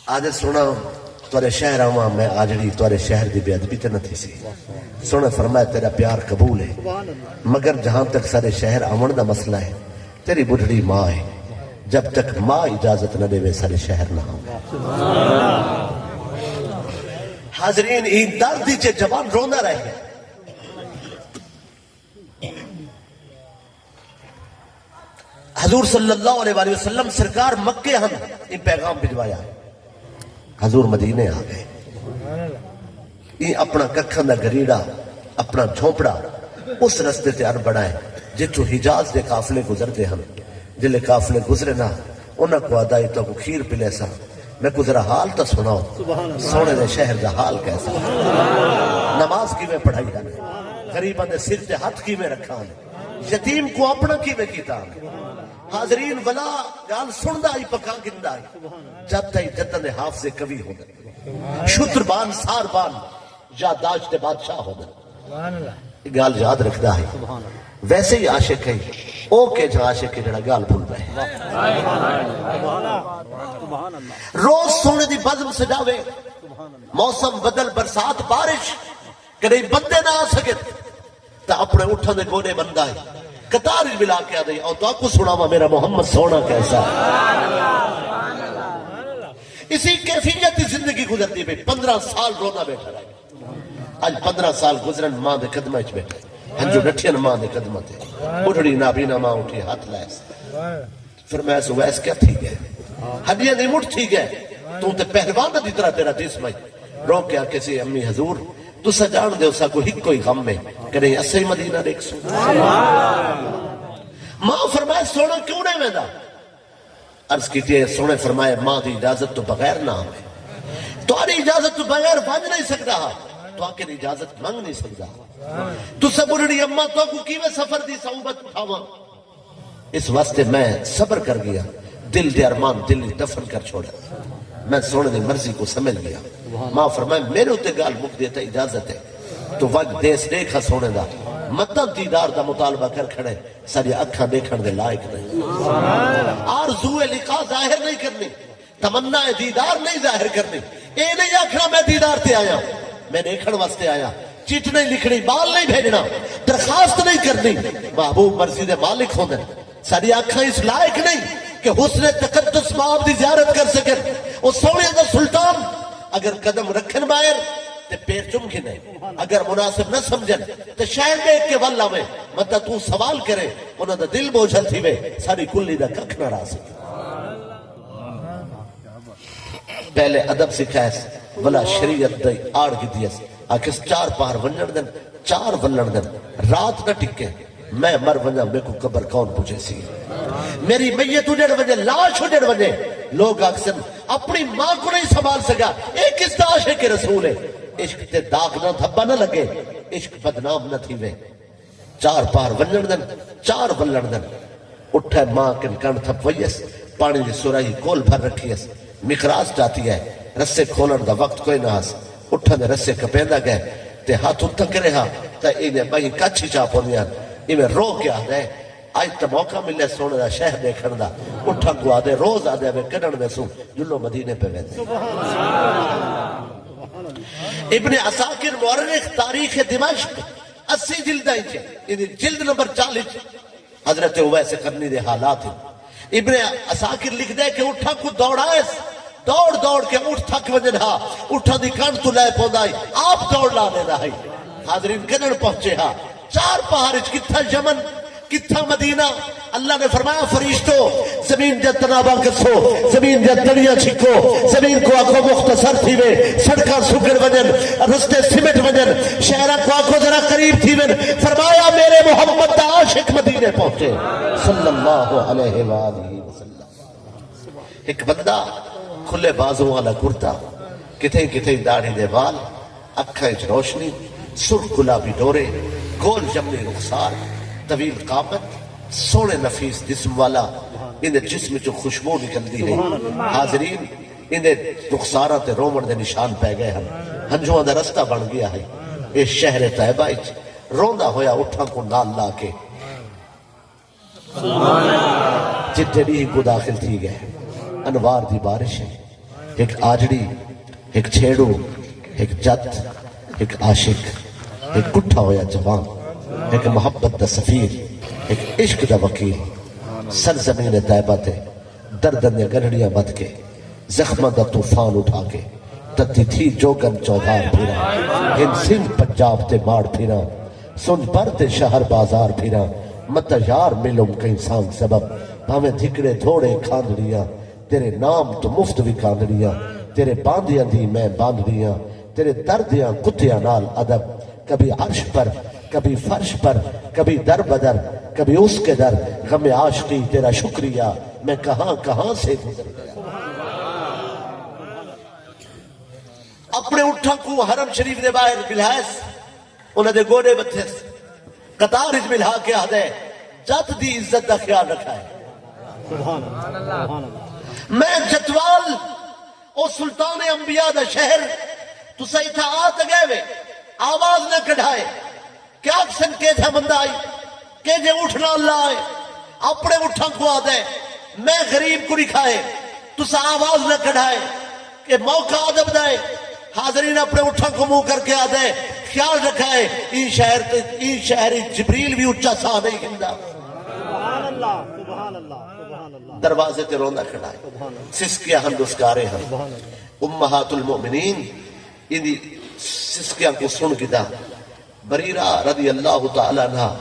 آدھے سونا توارے شہر آواں میں آجڑی توارے شہر دی بے ادبی تے نہ تھی سی سونے فرمایا تیرا پیار قبول ہے مگر جہاں تک سارے شہر آمن دا مسئلہ ہے تیری بڑھڑی ماں ہے جب تک ماں اجازت نہ دے وے سارے شہر نہ ہوں حاضرین این دردی چے جوان رونا رہے حضور صلی اللہ علیہ وآلہ وسلم سرکار مکے ہم ان پیغام بھجوایا حضور مدینے آ گئے یہ اپنا ککھن دا گریڑا اپنا جھونپڑا اس رستے تے بڑا ہے جتو حجاز دے قافلے گزرتے ہم جلے قافلے گزرے نہ انہاں کو آدائی تو کو کھیر پلے سا میں کو ذرا حال تو سناؤ سونے دے شہر دا حال کیسا نماز کی میں پڑھائی جانے غریباں دے سر تے ہاتھ کی میں رکھا یتیم کو اپنا کی میں کیتا حاضرین ولا گال سندہ ہی پکا گندہ ہی جب تائی جتن حافظ کبھی ہو گئے شتربان ساربان یادداشت بادشاہ ہو گئے گال یاد رکھتا ہے ویسے ہی عاشق ہے او کے جہاں عاشق ہے جڑا گال بھول رہے روز سونے دی بزم سجاوے موسم بدل برسات بارش کدے بندے نہ آ سکے تا اپنے اٹھا دے گونے بندہ ہے قطار ملا کے آ دے اور تو آپ کو سناوا میرا محمد سونا کیسا اسی کیفیت زندگی گزرتی بھی 15 سال رونا بیٹھا رہے آج 15 سال گزرن ماں دے قدمہ اچ بیٹھے ہنجو نٹھین ماں دے قدمہ تے اٹھڑی نابینا ماں اٹھی ہاتھ لائس پھر میں ایسو ویس کیا تھی گئے ہڈیاں دی مٹھ تھی گئے تو تے پہلوان دی طرح تیرا دیس میں رو کیا کسی امی حضور تو سجان دے اسا کو ہی کوئی غم میں کریں اسے مدینہ دیکھ سو ماں فرمائے سونا کیوں نہیں میں دا عرض کیتی ہے سونے فرمائے ماں دی اجازت تو بغیر نہ ہمیں تو آری اجازت تو بغیر بھاج نہیں سکتا تو آکے اجازت مانگ نہیں سکتا تو سبڑی اممہ تو کو کیوے سفر دی صحبت اٹھاواں اس واسطے میں صبر کر گیا دل دے ارمان دل دفن کر چھوڑا میں سونے دی مرضی کو سمجھ گیا ماں فرمائے میرے ہوتے گال مک دیتا اجازت ہے تو وقت دیس دیکھا سونے دا مطلب دیدار دا مطالبہ کر کھڑے ساری اکھا دیکھن دے لائق نہیں آرزوے لقاء ظاہر نہیں کرنی تمنا دیدار نہیں ظاہر کرنی اے نہیں آکھنا میں دیدار تے آیا میں دیکھن واسطے آیا چیٹ نہیں لکھنی مال نہیں بھیجنا درخواست نہیں کرنی محبوب مرضی دے مالک ہوندے ساری اکھا اس لائق نہیں کہ حسن تقدس ماں دی زیارت کر سکے وہ سونے دا سلطان اگر قدم رکھن باہر تے پیر چم کے نہیں اگر مناسب نہ سمجھن تے شاید دیکھ کے واللہ میں مطلب تو سوال کرے انہوں دا دل بوجھل تھی وے ساری کلی دا ککھ نہ را سکے پہلے ادب سکھائے ولا شریعت دائی آڑ کی دیس آکس 4 پار ونجن دن 4 ولن دن رات نہ ٹکے میں مر ونجا میں کو قبر کون پوچھے سی میری میت اجڑ وجہ لاش اجڑ وجہ لوگ اکثر اپنی ماں کو نہیں سنبھال سکا ایک اس عاشق رسول ہے عشق تے داغ نہ دھبا نہ لگے عشق بدنام نہ تھی وے 4 پار ولن دن 4 ولن دن اٹھا ماں کے کن تھپ ویس پانی دی سرائی کول بھر رکھیس مقراس جاتی ہے رسے کھولن دا وقت کوئی نہ ہس اٹھا دے رسے کپیندا گئے تے ہاتھ اتھا کرے ہاں تا انہیں بھائی کچھی چاپو دیاں انہیں رو کے آدھے آج تا موقع ملے سونے دا شہر دیکھن دا اٹھا کو آدھے روز آدھے میں کڑن میں سوں جلو مدینے پہ ویندے ابن عساکر مورخ تاریخ دمشق 80 جلدہ ہی جلد نمبر 40 حضرت اویس قرنی دے حالات ہیں ابن عساکر لکھ دے کہ اٹھا کو دوڑائس دوڑ دوڑ کے اٹھ تھک وجن ہا اٹھا دی کانٹ تو لے پودائی آپ دوڑ لانے رہی حاضرین کنن پہنچے ہا 4 پہاڑج کتھا یمن کتھا مدینہ اللہ نے فرمایا فرشتو زمین جا تنابا کسو زمین جا تڑیاں چھکو زمین کو آنکھوں مختصر تھی وے سڑکاں سکر وجن رستے سمٹ وجن شہرہ کو آنکھوں ذرا قریب تھی وے فرمایا میرے محمد دا عاشق مدینے پہنچے صلی اللہ علیہ وآلہ وسلم ایک بندہ کھلے بازوں والا کرتا کتھیں کتھیں داڑھی دے وال اکھائیں روشنی سرخ گلابی ڈورے گول جمنی رخسار طویل قامت سونے نفیس جسم والا انہیں جسم جو خوشبو نکل دی ہے حاضرین انہیں رخسارہ تے رومن دے نشان پہ گئے ہم ہنجوان دے رستہ بن گیا ہے اس شہر طیبہ اچ روندہ ہویا اٹھا کو نال لا کے جتنی کو داخل تھی گئے انوار دی بارش ہے ایک آجڑی ایک چھیڑو ایک جت ایک عاشق ایک کٹھا ہویا جوان ایک محبت دا سفیر ایک عشق دا وکیل سرزمین طیبہ تے دردن یا گرڑیاں بد کے زخمہ دا طوفان اٹھا کے تتی تھی جوگن چودار پھیرا ہن سندھ پنجاب تے ماڑ پھیرا سن پر تے شہر بازار پھیرا مت یار ملوں کہیں سانگ سبب ہمیں دھکڑے دھوڑے کھاندڑیاں تیرے نام تو مفت بھی کھاندڑیاں تیرے باندیاں دی میں باندڑیاں تیرے دردیاں کتیاں نال ادب کبھی عرش پر کبھی فرش پر کبھی در بدر کبھی اس کے در غم عاشقی تیرا شکریہ میں کہاں کہاں سے گزر گیا اپنے اٹھا کو حرم شریف دے باہر بلحیس انہیں دے گوڑے بتھس قطار اج ملہا کے آدھے جت دی عزت دا خیال رکھا ہے سبحان اللہ میں جتوال او سلطان انبیاء دا شہر تو سہی تھا آت گئے وے آواز نہ کڑھائے کیا اکسن کے تھا مندہ آئی کہ جے اٹھنا اللہ آئے اپنے اٹھا کو آدھے میں غریب کو نکھائے تو سا آواز نہ کڑھائے کہ موقع عدب دائے حاضرین اپنے اٹھا کو منہ کر کے آدھے خیال رکھا ہے این شہر جبریل بھی اچھا سا نہیں ہندہ سبحان اللہ سبحان اللہ سبحان اللہ دروازے تے روندہ کھڑائے سسکیاں ہم دسکارے ہم امہات المؤمنین اندی سسکیاں کو سن گدا بریرہ رضی اللہ تعالیٰ عنہ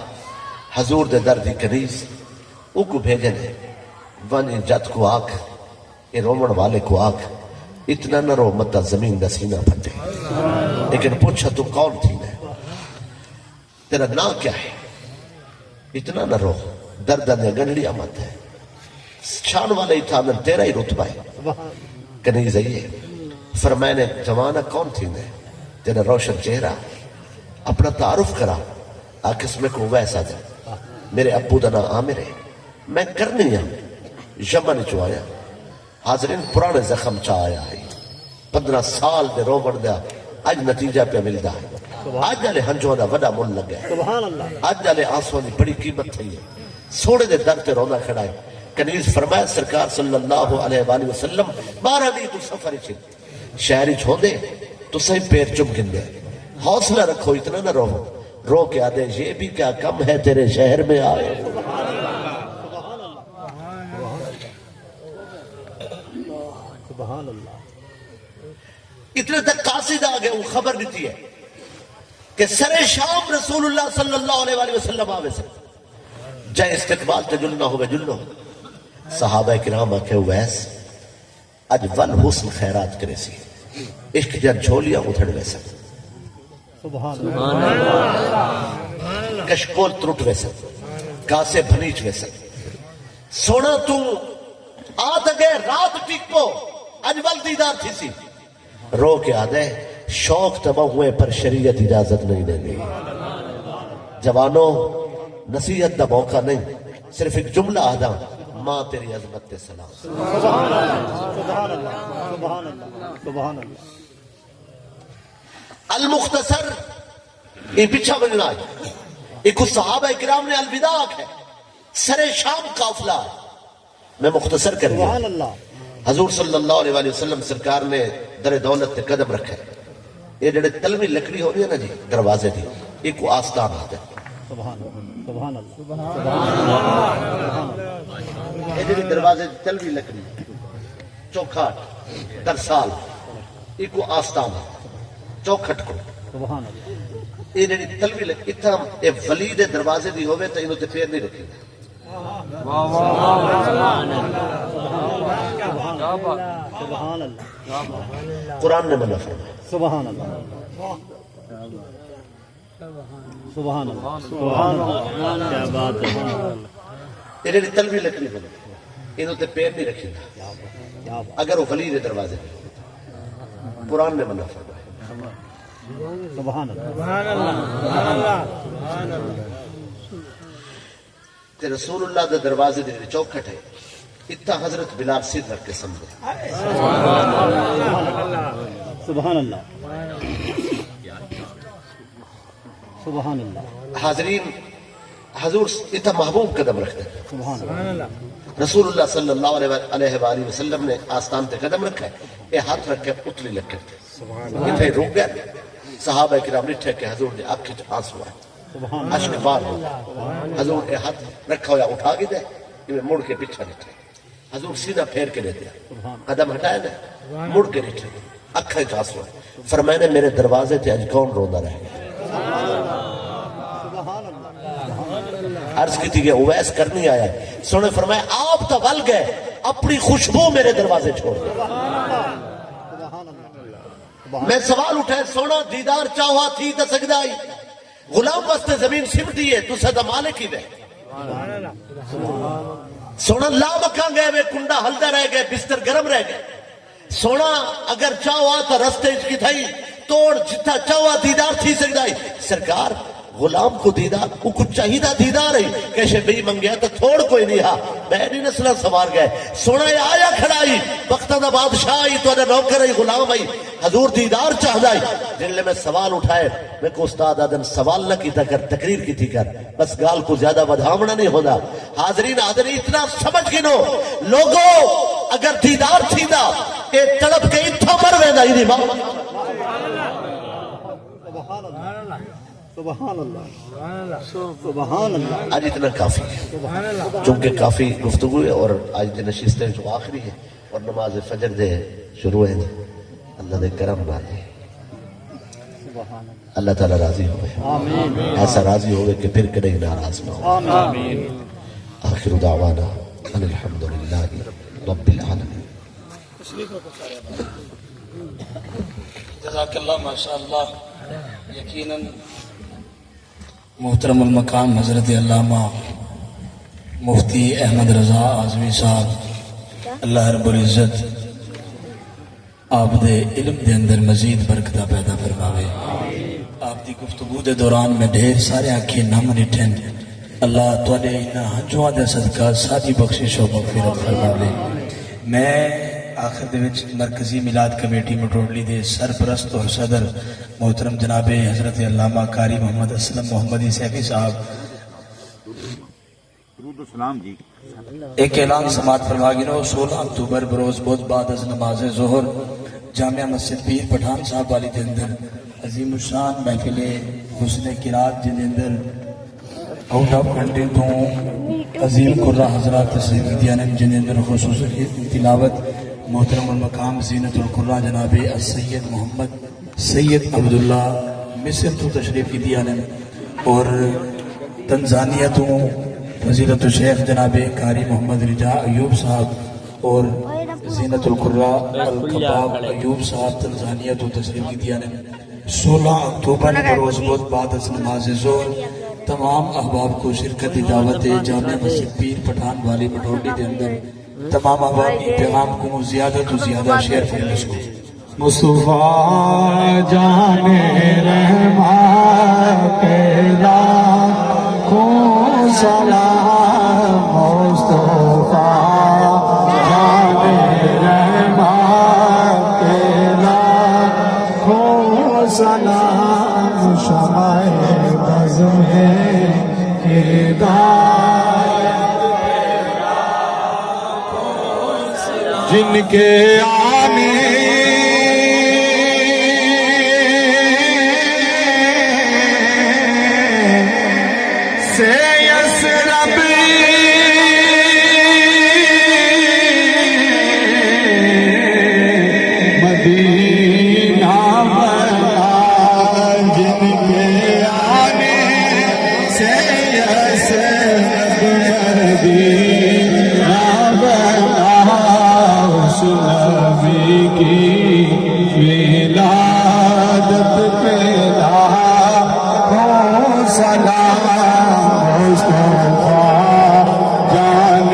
حضور دے دردی کنیز او کو بھیجنے ونی جت کو آکھ یہ رومن والے کو آکھ اتنا نہ رو متا زمین دا سینہ پھٹے لیکن پوچھا تو کون تھی نے تیرا نام کیا ہے اتنا نہ رو دردن یا گنڑیا مت ہے شان والے ہی تھا میں تیرا ہی رتبہ ہے کنیز ہے فرمائنے جوانہ کون تھی نے تیرا روشن چہرہ اپنا تعارف کرا آکس میں کو ویسا جائے میرے ابو دنا عامر ہے میں کرنی ہوں یمن جو آیا حاضرین پرانے زخم چاہ آیا ہے 15 سال دے رو بڑھ دیا آج نتیجہ پہ ملدا ہے آج جالے ہنجوں دا وڈا مل لگ گئے سبحان اللہ آج جالے آنسوں دی بڑی قیمت تھی ہے سوڑے دے در تے رونا کھڑا ہے کنیز فرمایا سرکار صلی اللہ علیہ وآلہ وسلم 12 دی تو سفر چھن شہری چھو دے تو صحیح پیر چم گن دے حوصلہ رکھو اتنا نہ رو کے آدھے یہ بھی کیا کم ہے تیرے شہر میں آئے سبحان اللہ اتنے تک قاصد آگئے وہ خبر دیتی ہے کہ سر شام رسول اللہ صلی اللہ علیہ وآلہ وسلم آوے سے جائے استقبال تے جلنا ہوئے جلنا صحابہ کرام آکے ویس اج ول حسن خیرات کرے سی عشق جن جھولیاں اتھڑ ویسا سبحان اللہ کشکول ترٹ ویسا کاسے بھنیچ ویسا سونا تو آت گئے رات ٹکو اجول دیدار تھی سی رو کے آدھے شوق تباہ ہوئے پر شریعت اجازت نہیں دے گی جوانوں نصیحت دا موقع نہیں صرف ایک جملہ آدھا ماں تیری عظمت تے سلام سبحان اللہ سبحان اللہ سبحان اللہ المختصر یہ پیچھا بننا ہے ایک صحابہ کرام نے الوداع ہے سر شام قافلہ میں مختصر کر دیا سبحان اللہ حضور صلی اللہ علیہ وآلہ وسلم سرکار نے در دولت تے قدم رکھا ہے یہ جڑے تلوی لکڑی ہو رہی ہے نا جی دروازے دی ایک کو آستان آتا ہے سبحان اللہ سبحان اللہ یہ جڑی دروازے دی تلوی لکڑی چوکھاٹ ترسال ایک کو آستان آتا ہے چوکھٹ کو سبحان اللہ یہ جڑی تلوی لکڑی اتنا یہ ولی دے دروازے دی ہوئے تو انہوں تے پھیر نہیں رکھی سبحان اللہ قرآن نے منع فرمایا سبحان اللہ سبحان اللہ سبحان اللہ کیا بات ہے یہ جڑی تلوی لکڑی بنے انہوں تے پیر نہیں رکھی کیا بات اگر وہ ولی دے دروازے دی قرآن نے منع فرمایا سبحان اللہ تے رسول اللہ دے دروازے دے چوکھٹ ہے اتنا حضرت بلال سید رکھ کے سمجھے سبحان اللہ سبحان اللہ حاضرین حضور اتنا محبوب قدم رکھتے ہیں سبحان اللہ رسول اللہ صلی اللہ علیہ وآلہ وسلم نے آستان تے قدم رکھا ہے یہ ہاتھ رکھ کے اتلی لگ کرتے اتنے رک گئے صحابہ کرام نٹھے کہ حضور نے آنکھ چ آنسو آئے سبحان اشک بار ہو حضور نے ہاتھ رکھا ہوا اٹھا کے دے یہ مڑ کے پیچھا نٹھے حضور سیدھا پھیر کے دے دیا قدم ہٹائے نا مڑ کے نٹھے اکھیں چ آنسو آئے فرمایا میرے دروازے تے اج کون روندا رہے عرض کی تھی کہ اویس کرنی آیا ہے سونے فرمایا آپ تو ول گئے اپنی خوشبو میرے دروازے چھوڑ دے میں سوال اٹھائے سونا دیدار چاہوا تھی تا سجدائی غلام واسطے زمین سمٹی ہے تو صدا مالک ہی دے سونا لا مکان گئے وے کنڈا ہلدہ رہ گئے بستر گرم رہ گئے سونا اگر چاہوا تا رستے کی تھائی توڑ جتا چاہوا دیدار تھی سجدائی سرکار غلام کو دیدار وہ کچھ چاہیدہ دیدار ہے کیسے بھی منگیا تو تھوڑ کوئی نہیں ہا بہنی نسلہ سوار گئے سونا یہ آیا کھڑائی وقتہ دا بادشاہ آئی تو انہیں نوکر آئی غلام آئی حضور دیدار چاہ دائی جن لئے میں سوال اٹھائے میں کو استاد آدم سوال نہ کیتا کر تقریر کی تھی کر بس گال کو زیادہ بدھامنا نہیں ہونا حاضرین حاضرین اتنا سمجھ گنو لوگوں اگر دیدار تھی دا اے تڑپ کے اتھا مر ویندہ ہی نہیں ماں سبحان اللہ سبحان اللہ آج اتنا کافی ہے چونکہ کافی گفتگو ہے اور آج دن نشستیں جو آخری ہے اور نماز فجر دے شروع ہے اللہ دے کرم بارے اللہ تعالیٰ راضی ہوئے ایسا راضی ہوئے کہ پھر کدھیں ناراض نہ ہو آخر دعوانا ان الحمدللہ رب العالمین جزاک اللہ ماشاءاللہ یقیناً محترم المقام حضرت علامہ مفتی احمد رضا اعظمی صاحب اللہ رب العزت آپ دے علم دے اندر مزید برکتہ پیدا فرماوے آپ دی گفتگو دے دوران میں ڈھیر سارے آنکھیں نم نٹھن اللہ تواڈے انہاں ہنجواں دے صدقہ ساری بخشش و مغفرت فرماوے میں آخر دے وچ مرکزی میلاد کمیٹی مٹوڑلی دے سرپرست اور صدر محترم جناب حضرت علامہ قاری محمد اسلم محمدی سیفی صاحب ایک اعلان سماعت فرما گنو 16 اکتوبر بروز بدھ بعد از نماز ظہر جامعہ مسجد پیر پٹھان صاحب والی دے اندر عظیم الشان محفل حسن قرات جن اندر آؤٹ آف کنٹری تو عظیم قرہ حضرات تشریف دیانت جن اندر خصوصی تلاوت محترم المقام زینت القرہ جناب السید محمد سید عبداللہ مصر تو تشریف کی دیانت اور تنزانیہ تو فضیلت الشیخ جناب قاری محمد رجا ایوب صاحب اور زینت القرہ الکباب ایوب صاحب تنزانیہ تو تشریف کی دیانت 16 اکتوبر بروز بدھ بعد از نماز ظہر تمام احباب کو شرکت دعوت جامعہ مسجد پیر پٹھان والی مٹوڑی کے اندر تمام احباب کی پیغام کو زیادہ تو زیادہ شیئر فرمائش کو مصطفیٰ جان رحمت پیدا کو سلام سلام شمع بز میں ہدایت جن کے آنے سے یسرب مدینہ بنا جن کے آنے سے یسرب مدینہ بنا اس نبی کی ولادت پہ لاکھوں سلام مصطفیٰ جان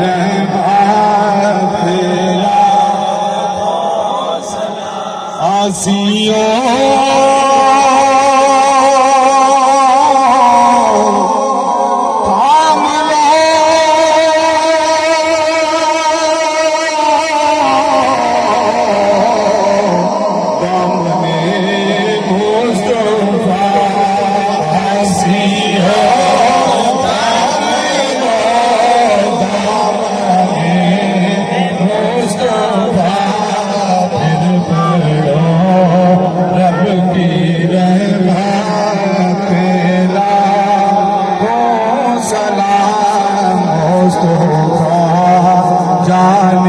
رحمت تیرا سلام مصطفیٰ جان